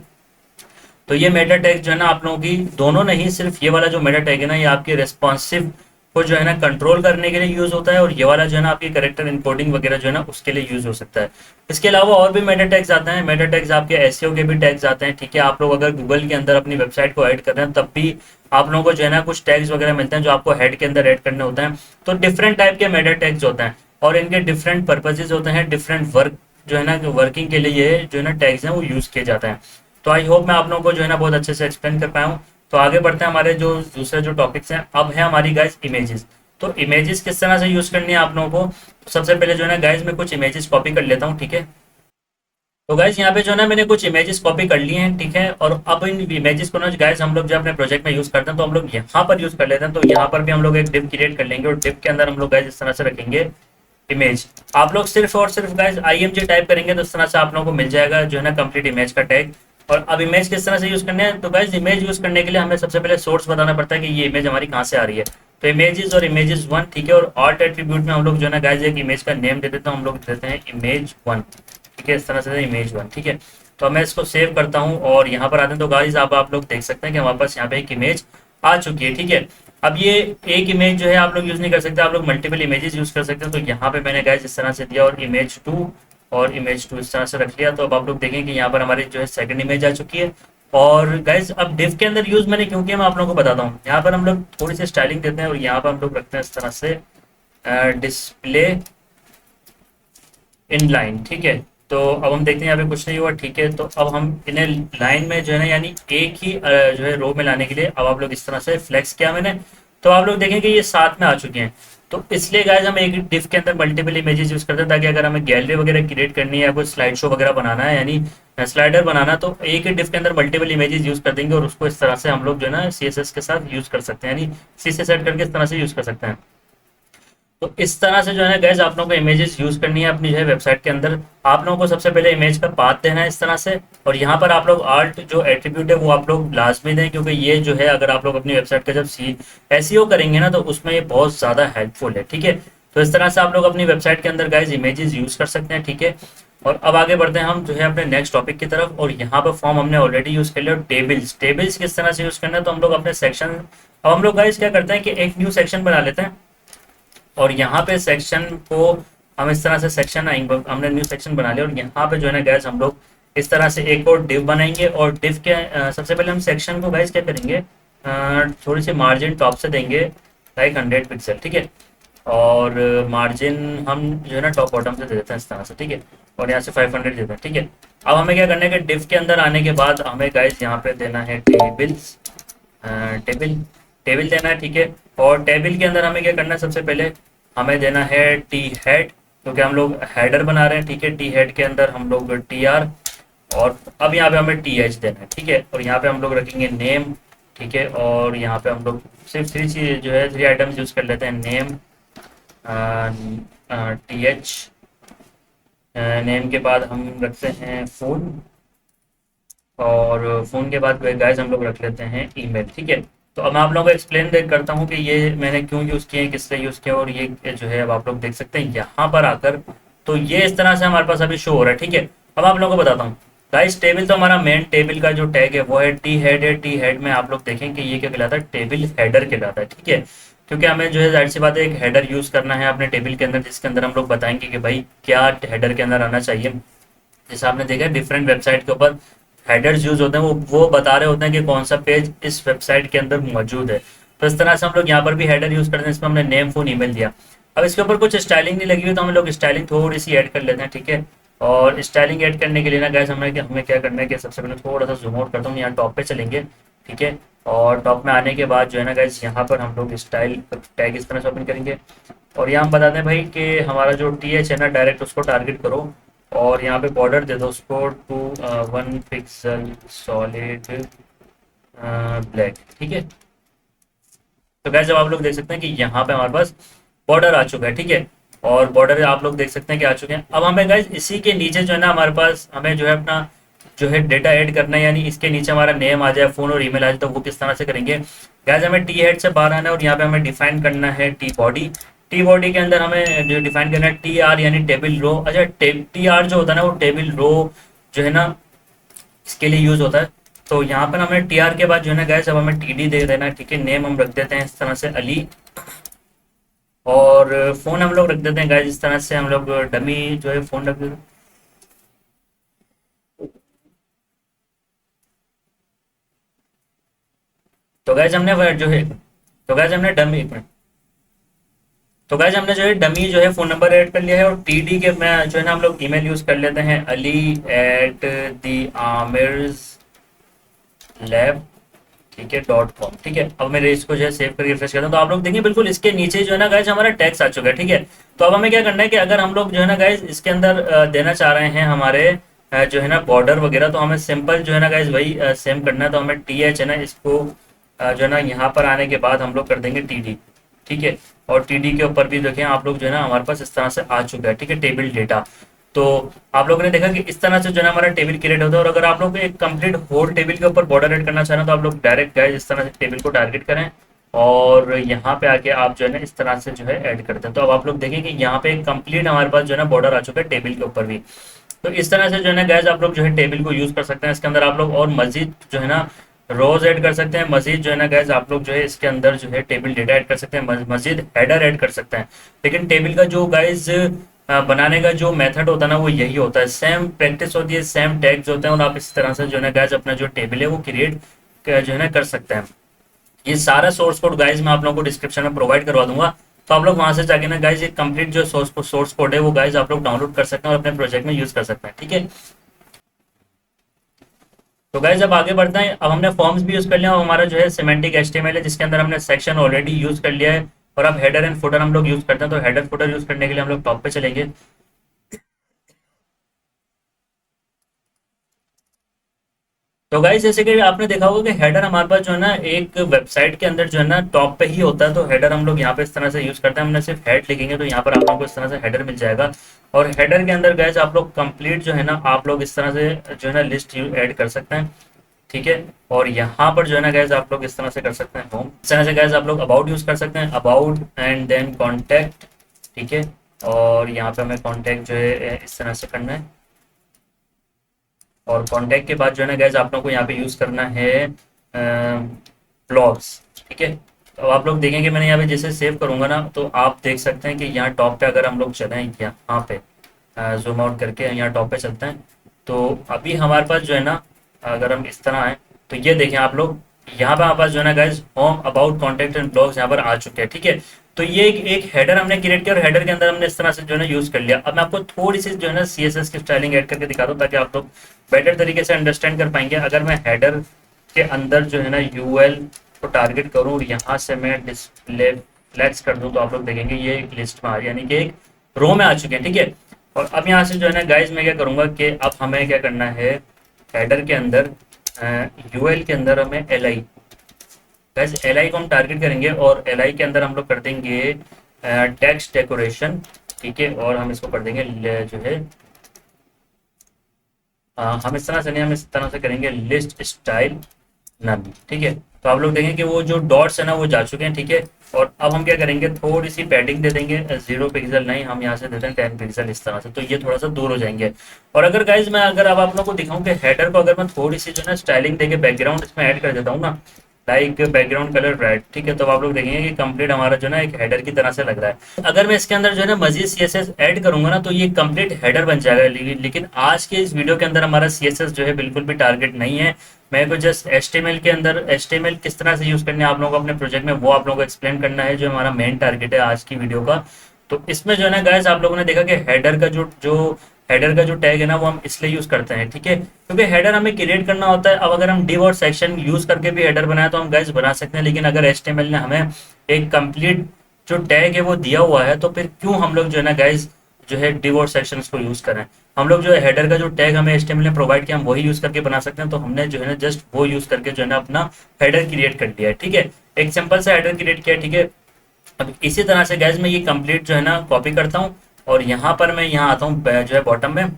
तो ये मेटा टैग जो है ना आप लोगों की दोनों नहीं, सिर्फ ये वाला जो मेटा टैग है ना ये आपकी रिस्पॉन्सिव को जो है ना कंट्रोल करने के लिए यूज होता है, और ये वाला जो है ना आपकी करेक्टर इनकोडिंग वगैरह जो है ना उसके लिए यूज हो सकता है। इसके अलावा और भी मेटा टैग्स आते हैं। मेटा टैग्स आपके एसईओ के भी टैग्स आते हैं। ठीक है, आप लोग अगर गूगल के अंदर अपनी वेबसाइट को ऐड कर रहे हैं तब भी आप लोगों को जो है ना कुछ टैग्स वगैरह मिलते हैं जो आपको हेड के अंदर ऐड करने होते हैं। तो डिफरेंट टाइप के मेटा टैग्स होते हैं और इनके डिफरेंट पर्पजेज होते हैं, डिफरेंट वर्क जो है ना वर्किंग के लिए ये जो है ना टैग्स हैं वो यूज किए जाते हैं। तो आई होप मैं आप लोगों को जो है ना बहुत अच्छे से एक्सप्लेन कर पाया हूँ। तो आगे बढ़ते हैं, हमारे जो दूसरे जो टॉपिक्स हैं अब है हमारी गाइस इमेजेस। तो इमेजेस किस तरह से यूज करनी है आप लोगों को, तो सबसे पहले जो है ना गाइस मैं कुछ इमेजेस कॉपी कर लेता हूँ। ठीक है, तो गाइस यहाँ पे जो है ना मैंने कुछ इमेजेस कॉपी कर लिए हैं। ठीक है, और अब इन इमेजेस को ना गाइस हम लोग जब अपने प्रोजेक्ट में यूज करते हैं तो हम लोग यहाँ पर यूज कर लेते हैं। तो यहाँ पर भी हम लोग एक डिव क्रिएट कर लेंगे और डिव के अंदर हम लोग गाइस इस तरह से रखेंगे इमेज। आप लोग सिर्फ और सिर्फ गाइस IMG टाइप करेंगे तो इस तरह से आप लोगों को मिल जाएगा जो है ना कंप्लीट इमेज का टैग। और अब इमेज किस तरह से यूज करने हैं, तो गाइस इमेज यूज करने के लिए हमें सबसे पहले सोर्स बताना पड़ता है कि ये इमेज हमारी कहाँ से आ रही है। तो इमेजेस और इमेजेस वन। ठीक है, और आर्ट एट्रीब्यूट में हम लोग जो है ना गाइस एक इमेज का नेम दे देते हैं, हम लोग देते हैं इमेज वन। ठीक है, इस तरह से इमेज वन। ठीक है, तो मैं इसको सेव करता हूँ और यहाँ पर आते हैं। तो गाइस आप लोग देख सकते हैं कि हमारे पास यहाँ पे एक इमेज आ चुकी है। ठीक है, अब ये एक इमेज जो है आप लोग यूज नहीं कर सकते, आप लोग मल्टीपल इमेजेस यूज कर सकते हैं। तो यहाँ पे मैंने गाइस इस तरह से दिया और इमेज टू और इमेज टू इस तरह से रख लिया। तो अब आप लोग देखें कि यहाँ पर हमारी जो है सेकंड इमेज आ चुकी है। और गाइस अब डिव के अंदर यूज मैंने क्यों किया मैं आप लोगों को बताता हूँ। यहाँ पर हम लोग थोड़ी सी स्टाइलिंग देते हैं और यहाँ पर हम लोग रखते हैं इस तरह से डिस्प्ले इन लाइन। ठीक है, तो अब हम देखते हैं यहाँ पे कुछ नहीं हुआ। ठीक है, तो अब हम इन्हें लाइन में जो है ना यानी एक ही जो है रो में लाने के लिए अब आप लोग इस तरह से फ्लेक्स किया मैंने। तो आप लोग देखें कि ये साथ में आ चुके हैं। तो इसलिए गाइस हम एक डिफ के अंदर मल्टीपल इमेजेस यूज करते हैं, ताकि अगर हमें गैलरी वगैरह क्रिएट करनी है या कोई स्लाइड शो वगैरह बनाना है यानी स्लाइडर बनाना, तो एक ही डिफ के अंदर मल्टीपल इमेजेस यूज कर देंगे और उसको इस तरह से हम लोग जो है ना CSS के साथ यूज कर सकते हैं, यानी CSS सेट करके इस तरह से यूज कर सकते हैं। तो इस तरह से जो है ना गैस आप लोगों को इमेजेस यूज करनी है अपनी जो है वेबसाइट के अंदर। आप लोगों को सबसे पहले इमेज का पाथ देना है इस तरह से, और यहाँ पर आप लोग आर्ट जो एट्रीब्यूट है वो आप लोग लाजमी दें, क्योंकि ये जो है अगर आप लोग अपनी वेबसाइट का जब SEO करेंगे ना तो उसमें ये बहुत ज़्यादा हेल्पफुल है। ठीक है, तो इस तरह से आप लोग अपनी वेबसाइट के अंदर गाइज इमेजेस यूज कर सकते हैं। ठीक है, और अब आगे बढ़ते हैं हम जो है अपने नेक्स्ट टॉपिक की तरफ। और यहाँ पर फॉर्म हमने ऑलरेडी यूज कर लिया। और टेबल्स टेबल्स किस तरह से यूज करना है, तो हम लोग अपने सेक्शन, अब हम लोग गाइज क्या करते हैं कि एक न्यू सेक्शन बना लेते हैं और यहाँ पे सेक्शन को हम इस तरह से सेक्शन आएंगे, हमने न्यू सेक्शन बना लिया और यहाँ पे जो है ना गैस हम लोग इस तरह से एक और डिव बनाएंगे। और डिव के सबसे पहले हम सेक्शन को गैस क्या करेंगे, थोड़ी सी मार्जिन टॉप से देंगे लाइक 100 पिक्सल। ठीक है, और मार्जिन हम जो है ना टॉप बॉटम से दे देते हैं इस तरह से। ठीक है, और यहाँ से 500 देते हैं। ठीक है, अब हमें क्या करना है कि डिव के अंदर आने के बाद हमें गाइस यहाँ पे देना है टेबल्स, टेबल टेबल देना है। ठीक है, और टेबल के अंदर हमें क्या करना है, सबसे पहले हमें देना है टी हेड, क्योंकि हम लोग हेडर बना रहे हैं। ठीक है, टी हेड के अंदर हम लोग TR, और अब यहाँ पे हमें TH देना है। ठीक है, और यहाँ पे हम लोग रखेंगे नेम। ठीक है, और यहाँ पे हम लोग सिर्फ थ्री चीज जो है 3 आइटम्स यूज कर लेते हैं, नेम, TH, नेम के बाद हम रखते हैं फुल, और फ़ोन के बाद गाइस हम लोग रख लेते हैं ईमेल। ठीक है, तो अब मैं आप लोगों को एक्सप्लेन करता हूँ कि ये मैंने क्यों यूज़ किए हैं, किससे यूज़ किया, और ये जो है अब आप लोग देख सकते हैं यहाँ पर आकर। तो ये इस तरह से हमारे पास अभी शो हो रहा है। ठीक है, अब आप लोगों को बताता हूँ गाइस, टेबल तो हमारा मेन टेबल का जो टैग है वो है टी हेड है। टी हेड में आप लोग देखें कि ये क्या कहलाता है, टेबल हेडर कहलाता है। ठीक है, क्योंकि हमें जो है जाहिर सी बात है एक हेडर यूज़ करना है अपने टेबल के अंदर, जिसके अंदर हम लोग बताएंगे कि भाई क्या हेडर के अंदर आना चाहिए। जैसे आपने देखा डिफरेंट वेबसाइट के ऊपर हेडर्स यूज होते हैं, वो बता रहे होते हैं कि कौन सा पेज इस वेबसाइट के अंदर मौजूद है। तो इस तरह से हम लोग यहाँ पर भी हेडर यूज करते हैं, इसमें हमने नेम फोन ईमेल दिया। अब इसके ऊपर कुछ स्टाइलिंग नहीं लगी हुई, तो हम लोग स्टाइलिंग थोड़ी सी ऐड कर लेते हैं। ठीक है, और स्टाइलिंग ऐड करने के लिए ना गैस हमें क्या करना है कि सबसे पहले थोड़ा सा जूम आउट करता हूँ, यहाँ टॉप पे चलेंगे। ठीक है, और टॉप में आने के बाद जो है ना गैस यहाँ पर हम लोग स्टाइल टैग इस तरह से ओपन करेंगे। और यहाँ हम बताते हैं भाई कि हमारा जो टी एच है ना, डायरेक्ट उसको टारगेट करो। और यहाँ पे बॉर्डर दे दो उसको 1 पिक्सल सॉलिड ब्लैक। ठीक है, तो गाइस जब आप लोग देख सकते हैं कि यहाँ पे हमारे पास बॉर्डर आ चुका है। ठीक है, और बॉर्डर आप लोग देख सकते हैं कि आ चुके हैं। अब हमें गाइस इसी के नीचे जो है ना हमारे पास हमें जो है अपना जो है डेटा ऐड करना है, यानी इसके नीचे हमारा नेम आ जाए, फोन और ईमेल आ जाए। तो वो किस तरह से करेंगे गाइस, हमें टी हेड से बाहर आना है और यहाँ पे हमें डिफाइन करना है टी बॉडी। टी बॉडी के अंदर हमें जो डिफाइन करना है टी आर यानी टेबल रो। अच्छा, टी आर जो होता है ना वो टेबल रो जो है ना इसके लिए यूज होता है। तो यहाँ पर हमें टी आर के बाद जो है ना गैस अब हमें टी डी दे देना है। ठीक है, नेम हम रख देते हैं इस तरह से अली, और फोन हम लोग रख देते हैं गैस इस तरह से, हम लोग डमी जो है फोन रख देते हैं। तो गैस हमने जो है तो गैस हमने डमी तो गैस हमने जो है डमी जो है फोन नंबर ऐड कर लिया है, और टी डी के में जो है ना हम लोग ईमेल यूज कर लेते हैं Ali at the Aamir's lab. ठीक है, .com। ठीक है, अब मेरे इसको जो है सेव करके रिफ्रेश करता हूँ, तो आप लोग देखिए बिल्कुल इसके नीचे जो है ना गाइज हमारा टैक्स आ चुका है। ठीक है, तो अब हमें क्या करना है कि अगर हम लोग जो है ना गाइज इसके अंदर देना चाह रहे हैं हमारे जो है ना बॉर्डर वगैरह, तो हमें सिंपल जो है ना गाइज वही सेम करना है। तो हमें टी एच है ना इसको जो है ना यहाँ पर आने के बाद हम लोग कर देंगे टी डी। ठीक है, और टी डी के ऊपर भी देखें आप लोग जो है ना हमारे पास इस तरह से आ चुका है। ठीक है, टेबल डेटा। तो आप लोगों ने देखा कि इस तरह से जो है ना हमारा टेबल क्रिएट होता है। और अगर आप लोग एक कंप्लीट होल टेबल के ऊपर बॉर्डर ऐड करना चाह रहे हैं, तो आप लोग डायरेक्ट गाइस इस तरह से टेबल को टारगेट करें, और यहाँ पे आके आप जो है ना इस तरह से जो है ऐड करते हैं। तो अब आप लोग देखें कि यहाँ पे कंप्लीट हमारे पास जो है ना बॉर्डर आ चुका है टेबल के ऊपर भी। तो इस तरह से जो है ना गैस आप लोग जो है टेबल को यूज कर सकते हैं। इसके अंदर आप लोग और मजीद जो है ना रोज ऐड कर सकते हैं। मजीद जो है ना गैस आप लोग जो है इसके अंदर जो है टेबल डेटा ऐड कर सकते हैं, मजीद हेडर ऐड कर सकते हैं। लेकिन टेबल का जो गाइस बनाने का जो मेथड होता है ना वो यही होता है, सेम प्रैक्टिस होती है, सेम टैग्स होते हैं, और आप इस तरह से जो है ना गैस अपना जो टेबल है वो क्रिएट जो है ना कर सकते हैं। ये सारा सोर्स कोड गाइज मैं आप लोगों को डिस्क्रिप्शन में प्रोवाइड करवा दूंगा। तो आप लोग वहां से जाके ना गाइज ये कंप्लीट जो सोर्स कोड है वो गाइज आप लोग डाउनलोड कर सकते हैं और अपने प्रोजेक्ट में यूज कर सकते हैं। ठीक है, तो गाइज अब आगे बढ़ते हैं। अब हमने फॉर्म्स भी यूज कर लिया, और हमारा जो है सिमेंटिक एचटीएमएल है जिसके अंदर हमने सेक्शन ऑलरेडी यूज कर लिया है। और अब हेडर एंड फुटर हम लोग यूज करते हैं। तो हेडर फुटर यूज करने के लिए हम लोग टॉप पे चलेंगे। तो गाइस जैसे कि आपने देखा होगा कि हेडर हमारे पास जो है ना एक वेबसाइट के अंदर जो है ना टॉप पे ही होता है। तो हेडर हम लोग यहाँ पे इस तरह से यूज करते हैं। हमने सिर्फ हेड लिखेंगे तो यहाँ पर आप लोगों को इस तरह से हेडर मिल जाएगा। और हेडर के अंदर गाइस आप लोग कंप्लीट जो है ना आप लोग इस तरह से जो है ना लिस्ट ऐड कर सकते हैं। ठीक है, और यहाँ पर जो है ना गैस आप लोग इस तरह से कर सकते हैं होम। इस तरह से गैस आप लोग अबाउट यूज कर सकते हैं, अबाउट एंड देन कॉन्टैक्ट। ठीक है, और यहाँ पे हमें कॉन्टैक्ट जो है इस तरह से करना है। और कॉन्टैक्ट के बाद जो है ना गैस आप लोग को यहाँ पे यूज करना है ब्लॉग्स। ठीक है, तो आप लोग देखेंगे मैंने यहाँ पे जैसे सेव करूंगा ना, तो आप देख सकते हैं कि यहाँ टॉप पे अगर हम लोग चलें यहाँ पे जूम आउट करके यहाँ टॉप पे चलते हैं, तो अभी हमारे पास जो है ना अगर हम इस तरह आए तो ये देखें आप लोग यहाँ पे हमारे पास जो है ना guys home about contact and blogs यहाँ पर आ चुके हैं। ठीक है, तो ये एक हेडर हमने क्रिएट किया और हेडर के अंदर हमने इस तरह से जो है ना यूज कर लिया। अब मैं आपको थोड़ी सी जो है ना सीएसएस की स्टाइलिंग ऐड करके दिखा दूँ ताकि आप लोग बेटर तरीके से अंडरस्टैंड कर पाएंगे। अगर मैं हेडर के अंदर जो है ना यूएल को टारगेट करूँ और यहाँ से मैं डिस्प्ले फ्लैक्स कर दूँ, तो आप लोग देखेंगे ये एक लिस्ट में आ यानी कि एक रो में आ चुके हैं। ठीक है, और अब यहाँ से जो है ना गाइज मैं क्या करूँगा कि अब हमें क्या करना है, हेडर के अंदर यूएल के अंदर हमें L I, guys L I को हम टारगेट करेंगे और एल आई के अंदर हम लोग कर देंगे टेक्स्ट डेकोरेशन। ठीक है, और हम इसको कर देंगे जो है हम इस तरह से नहीं, हम इस तरह से करेंगे लिस्ट स्टाइल नन। ठीक है, तो आप लोग देखें कि वो जो डॉट्स है ना वो जा चुके हैं। ठीक है, और अब हम क्या करेंगे, थोड़ी सी पैडिंग दे देंगे, 0 पिक्सल नहीं, हम यहाँ से देते हैं 10 पिक्सल इस तरह से, तो ये थोड़ा सा दूर हो जाएंगे। और अगर गाइज मैं अगर अब आप लोगों को दिखाऊं कि हेडर को अगर मैं थोड़ी सी जो है ना स्टाइलिंग देके बैकग्राउंड इसमें ऐड कर देता हूँ ना, लाइक बैकग्राउंड कलर रेड। ठीक है, तो आप लोग देखेंगे कि कंप्लीट हमारा जो है ना एक हेडर की तरह से लग रहा है। अगर मैं इसके अंदर जो है ना मजीद सीएसएस ऐड करूंगा ना, तो ये कंप्लीट हेडर बन जाएगा। लेकिन आज के इस वीडियो के अंदर हमारा सीएसएस जो है बिल्कुल भी टारगेट नहीं है। मेरे को जस्ट एचटीएमएल के अंदर एचटीएमएल किस तरह से यूज करने है आप लोगों को अपने प्रोजेक्ट में, वो आप लोगों को एक्सप्लेन करना है, जो हमारा मेन टारगेट है आज की वीडियो का। तो इसमें जो है ना गाइस, आप लोगों ने देखा कि हेडर का जो हेडर का जो टैग है ना, वो हम इसलिए यूज करते हैं। ठीक है, क्योंकि हेडर हमें क्रिएट करना होता है। अब अगर हम डिव और सेक्शन यूज करके भी हेडर बनाए तो हम गाइस बना सकते हैं, लेकिन अगर एचटीएमएल ने हमें एक कंप्लीट जो टैग है वो दिया हुआ है, तो फिर क्यों हम लोग जो है ना गाइस जो है डिव और सेक्शंस को यूज करें। हम लोग जो है हेडर का जो टैग हमें एचटीएमएल ने प्रोवाइड किया, हम वही यूज करके बना सकते हैं। तो हमने जो है ना जस्ट वो यूज करके जो है ना अपना हेडर क्रिएट कर लिया है। ठीक है, एक सिंपल सा हेडर क्रिएट किया। ठीक है, अब इसी तरह से गैस मैं ये कंप्लीट जो है ना कॉपी करता हूँ, और यहाँ पर मैं यहाँ आता हूँ जो है बॉटम में,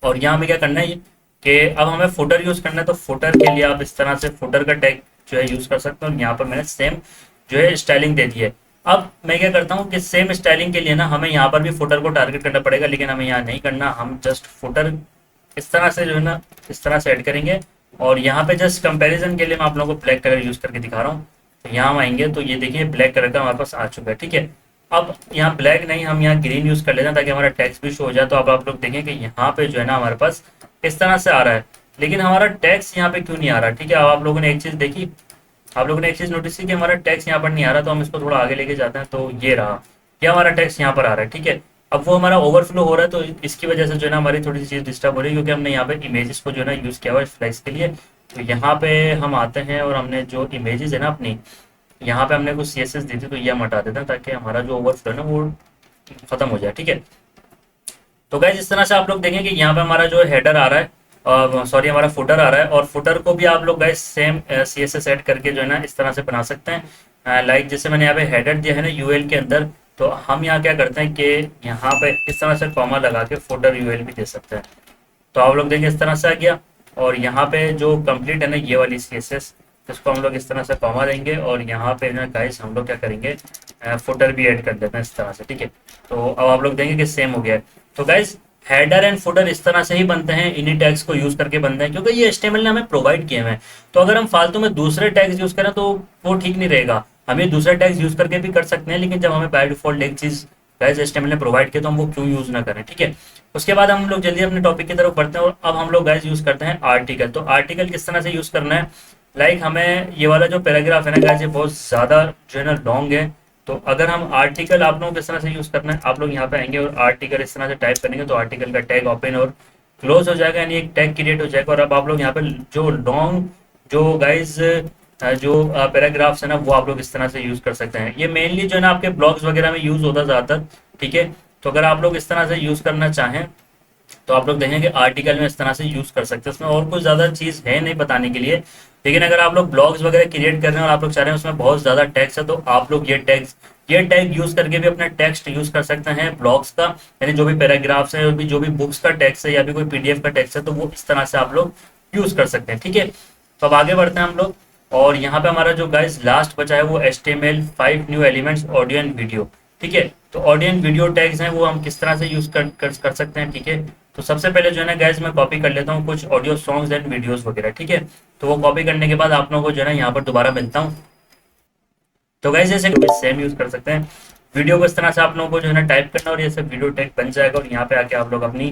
और यहाँ में क्या करना है कि अब हमें फुटर यूज करना है। तो फुटर के लिए आप इस तरह से फुटर का टैग जो है यूज कर सकते हो। यहाँ पर मैंने सेम जो है स्टाइलिंग दे दी है। अब मैं क्या करता हूँ कि सेम स्टाइलिंग के लिए ना हमें यहाँ पर भी फुटर को टारगेट करना पड़ेगा, लेकिन हमें यहाँ नहीं करना। हम जस्ट फुटर इस तरह से जो है ना इस तरह से ऐड करेंगे, और यहाँ पे जस्ट कंपैरिजन के लिए मैं आप लोगों को ब्लैक कलर यूज करके दिखा रहा हूँ। तो यहाँ हम आएंगे तो ये देखिए ब्लैक कलर का हमारे पास आ चुका है। ठीक है, अब यहाँ ब्लैक नहीं, हम यहाँ ग्रीन यूज कर लेते हैं ताकि हमारा टेक्स्ट भी शो हो जाए। तो अब आप लोग देखें कि यहाँ पे जो है ना हमारे पास इस तरह से आ रहा है, लेकिन हमारा टेक्स्ट यहाँ पे क्यों नहीं आ रहा। ठीक है, अब आप लोगों ने एक चीज देखी, आप लोगों ने एक चीज नोटिस की कि हमारा टैक्स यहाँ पर नहीं आ रहा। तो हम इसको थोड़ा आगे लेके जाते हैं, तो ये रहा, क्या हमारा टैक्स यहाँ पर आ रहा है। ठीक है, अब वो हमारा ओवरफ्लो हो रहा है, तो इसकी वजह से जो है ना हमारी थोड़ी सी चीज डिस्टर्ब हो रही है, क्योंकि हमने यहाँ पे इमेजेस को जो है ना यूज किया हुआ है फ्लैक्स के लिए। तो यहाँ पे हम आते हैं और हमने जो इमेजेस है ना अपनी, यहाँ पे हमने कुछ सीएसएस दी थी, तो ये हम हटा देते हैं ताकि हमारा जो ओवरफ्लो है ना वो खत्म हो जाए। ठीक है, तो गाइज इस तरह से आप लोग देखें कि यहाँ पे हमारा जो हेडर आ रहा है, सॉरी हमारा फुटर आ रहा है, और फुटर को भी आप लोग गाइज सेम सीएसएस ऐड करके जो है ना इस तरह से बना सकते हैं। लाइक जैसे मैंने यहाँ पे हेडर दिया है ना यूएल के अंदर, तो हम यहाँ क्या करते हैं कि यहाँ पे इस तरह से कॉमा लगा के फुटर यूएल भी दे सकते हैं। तो आप लोग देखें इस तरह से आ गया, और यहाँ पे जो कंप्लीट है ना ये वाली सीएसएस, इसको हम लोग इस तरह से कॉमा देंगे, और यहाँ पे ना गाइस हम लोग क्या करेंगे, फुटर भी ऐड कर देते हैं इस तरह से। ठीक है, तो अब आप लोग देखेंगे कि सेम हो गया है। तो गाइस हेडर एंड फुटर इस तरह से ही बनते हैं, इन्हीं टैग्स को यूज करके बनते हैं, क्योंकि ये एचटीएमएल ने हमें प्रोवाइड किए हैं। तो अगर हम फालतू में दूसरे टैग्स यूज करें तो वो ठीक नहीं रहेगा। हम ये दूसरे टैग्स यूज करके भी कर सकते हैं, लेकिन जब हमें बाय डिफॉल्ट एक चीज गाइस एचटीएमएल ने प्रोवाइड किया तो हम वो क्यों यूज ना करें। ठीक है, उसके बाद हम लोग जल्दी अपने टॉपिक की तरफ बढ़ते हैं, और अब हम लोग गाइस यूज करते हैं आर्टिकल। तो आर्टिकल किस तरह से यूज करना है, लाइक हमें ये वाला जो पैराग्राफ है ना गाइस, ये बहुत ज़्यादा जो है ना लॉन्ग है। तो अगर हम आर्टिकल आप लोगों को किस तरह से यूज़ करना है, आप लोग यहाँ पे आएंगे और आर्टिकल इस तरह से टाइप करेंगे, तो आर्टिकल का टैग ओपन और क्लोज हो जाएगा, यानी एक टैग क्रिएट हो जाएगा। और अब आप लोग यहाँ पे जो लॉन्ग जो गाइज जो पैराग्राफ्स है ना, वो आप लोग इस तरह से यूज़ कर सकते हैं। ये मेनली जो है ना आपके ब्लॉग्स वगैरह में यूज़ होता है ज़्यादातर। ठीक है, तो अगर आप लोग इस तरह से यूज़ करना चाहें तो आप लोग देखेंगे आर्टिकल में इस तरह से यूज कर सकते हैं। उसमें और कुछ ज्यादा चीज है नहीं बताने के लिए, लेकिन अगर आप लोग ब्लॉग्स वगैरह क्रिएट कर रहे हैं और आप लोग चाह रहे हैं उसमें बहुत ज्यादा टेक्स्ट है, तो आप लोग ये टैग यूज करके भी अपना टेक्स्ट यूज कर सकते हैं ब्लॉग्स का, यानी जो भी पैराग्राफ्स है, जो भी बुक्स का टेक्स्ट है या भी कोई पीडीएफ का टेक्स्ट है, तो वो इस तरह से आप लोग यूज कर सकते हैं। ठीक है, तो अब आगे बढ़ते हैं हम लोग, और यहाँ पे हमारा जो गाइस लास्ट बचा है वो HTML5 new elements audio and video. ठीक है, तो ऑडियो एंड वीडियो टैग्स हैं वो हम किस तरह से यूज कर सकते हैं। ठीक है, तो सबसे पहले जो है ना गाइस मैं कॉपी कर लेता हूँ कुछ ऑडियो सॉन्ग्स एंड वीडियोस वगैरह। ठीक है, तो वो कॉपी करने के बाद आप लोगों को जो है ना यहाँ पर दोबारा मिलता हूँ। तो गाइस जैसे सेम यूज कर सकते हैं, वीडियो को इस तरह से आप लोगों को जो है ना टाइप करना, और ये सब वीडियो टैग बन जाएगा, और यहाँ पे आके आप लोग अपनी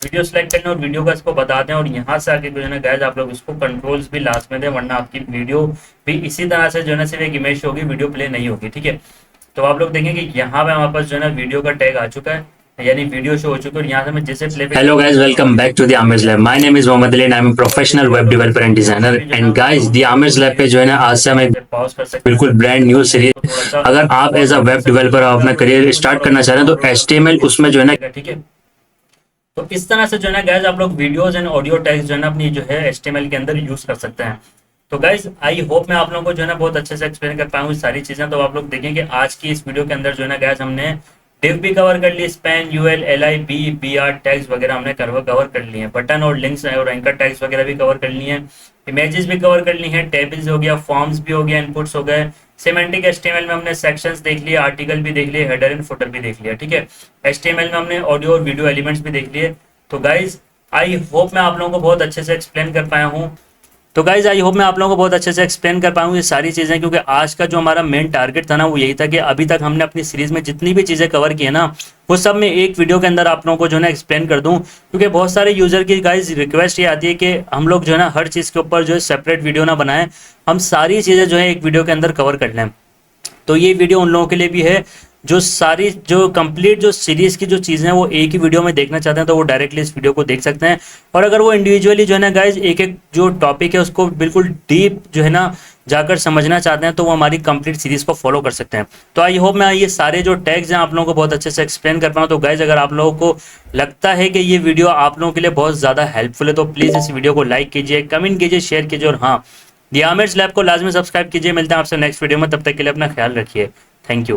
वीडियो सेलेक्ट करना और वीडियो का इसको बता दें, और यहाँ से आके जो है ना गाइस आप लोग इसको कंट्रोल्स भी लास्ट में दें, वरना आपकी वीडियो भी इसी तरह से जो है ना सिर्फ एक इमेज होगी, वीडियो प्ले नहीं होगी। ठीक है, तो आप लोग देखेंगे यहाँ पे हमारे पास जो है ना वीडियो का टैग आ चुका है, यानी वीडियो शो हो चुकी है, और यहाँ से मैं जैसे play. Hello guys, welcome back to the Amir's Lab. My name is Mohammad Ali and I'm a professional web developer and designer. And guys, the Amir's Lab पे जो है ना आज से हमें पॉज कर सकते हैं, बिल्कुल ब्रांड न्यू सीरीज, अगर आप एज अ वेब डेवलपर अपना करियर स्टार्ट करना चाह रहे हैं तो HTML उसमें जो है ना। ठीक है, तो इस तरह से जो है ना गाइज आप लोग वीडियोस एंड ऑडियो टैग्स जो है ना अपनी जो है HTML के अंदर यूज कर सकते हैं। तो गाइज आई होप मैं आप लोगों को जो है ना बहुत अच्छे से एक्सप्लेन कर पाया हूँ सारी चीजें। तो आप लोग देखें कि आज की इस वीडियो के अंदर जो है ना गाइज हमने div भी कवर कर ली, span, UL, LI, BR tags वगैरह हमने कवर कर लिए हैं। बटन और लिंक्स और एंकर टैग्स वगैरह भी कवर कर लिए हैं। इमेजेस भी कवर कर ली हैं, टेबल्स हो गया, फॉर्म्स भी हो गया, इनपुट्स हो गए। सिमेंटिक एचटीएमएल में हमने सेक्शंस देख लिए, आर्टिकल भी देख लिए, हेडर एंड फुटर भी देख लिया, ठीक है। एचटीएमएल में हमने ऑडियो और वीडियो एलिमेंट्स भी देख लिए। तो गाइज आई होप मैं आप लोगों को बहुत अच्छे से एक्सप्लेन कर पाया हूँ। तो गाइज आई होप मैं आप लोगों को बहुत अच्छे से एक्सप्लेन कर पाऊँ ये सारी चीज़ें, क्योंकि आज का जो हमारा मेन टारगेट था ना वो यही था कि अभी तक हमने अपनी सीरीज में जितनी भी चीज़ें कवर की है ना वो सब मैं एक वीडियो के अंदर आप लोगों को जो है ना एक्सप्लेन कर दूं। क्योंकि बहुत सारे यूजर की गाइज रिक्वेस्ट ये आती है कि हम लोग जो है ना हर चीज़ के ऊपर जो है सेपरेट वीडियो ना बनाएं, हम सारी चीज़ें जो है एक वीडियो के अंदर कवर कर लें। तो ये वीडियो उन लोगों के लिए भी है जो सारी जो कंप्लीट जो सीरीज की जो चीज़ें हैं वो एक ही वीडियो में देखना चाहते हैं, तो वो डायरेक्टली इस वीडियो को देख सकते हैं। और अगर वो इंडिविजुअली जो है ना गाइज एक एक जो टॉपिक है उसको बिल्कुल डीप जो है ना जाकर समझना चाहते हैं, तो वो हमारी कंप्लीट सीरीज को फॉलो कर सकते हैं। तो आई होप मैं ये सारे जो टैग्स हैं आप लोगों को बहुत अच्छे से एक्सप्लेन कर पाऊँ। तो गाइज अगर आप लोगों को लगता है कि ये वीडियो आप लोगों के लिए बहुत ज़्यादा हेल्पफुल है तो प्लीज़ इस वीडियो को लाइक कीजिए, कमेंट कीजिए, शेयर कीजिए, और हाँ दी आमिर्स लैब को लाजमी सब्सक्राइब कीजिए। मिलते हैं आपसे नेक्स्ट वीडियो में, तब तक के लिए अपना ख्याल रखिए। Thank you.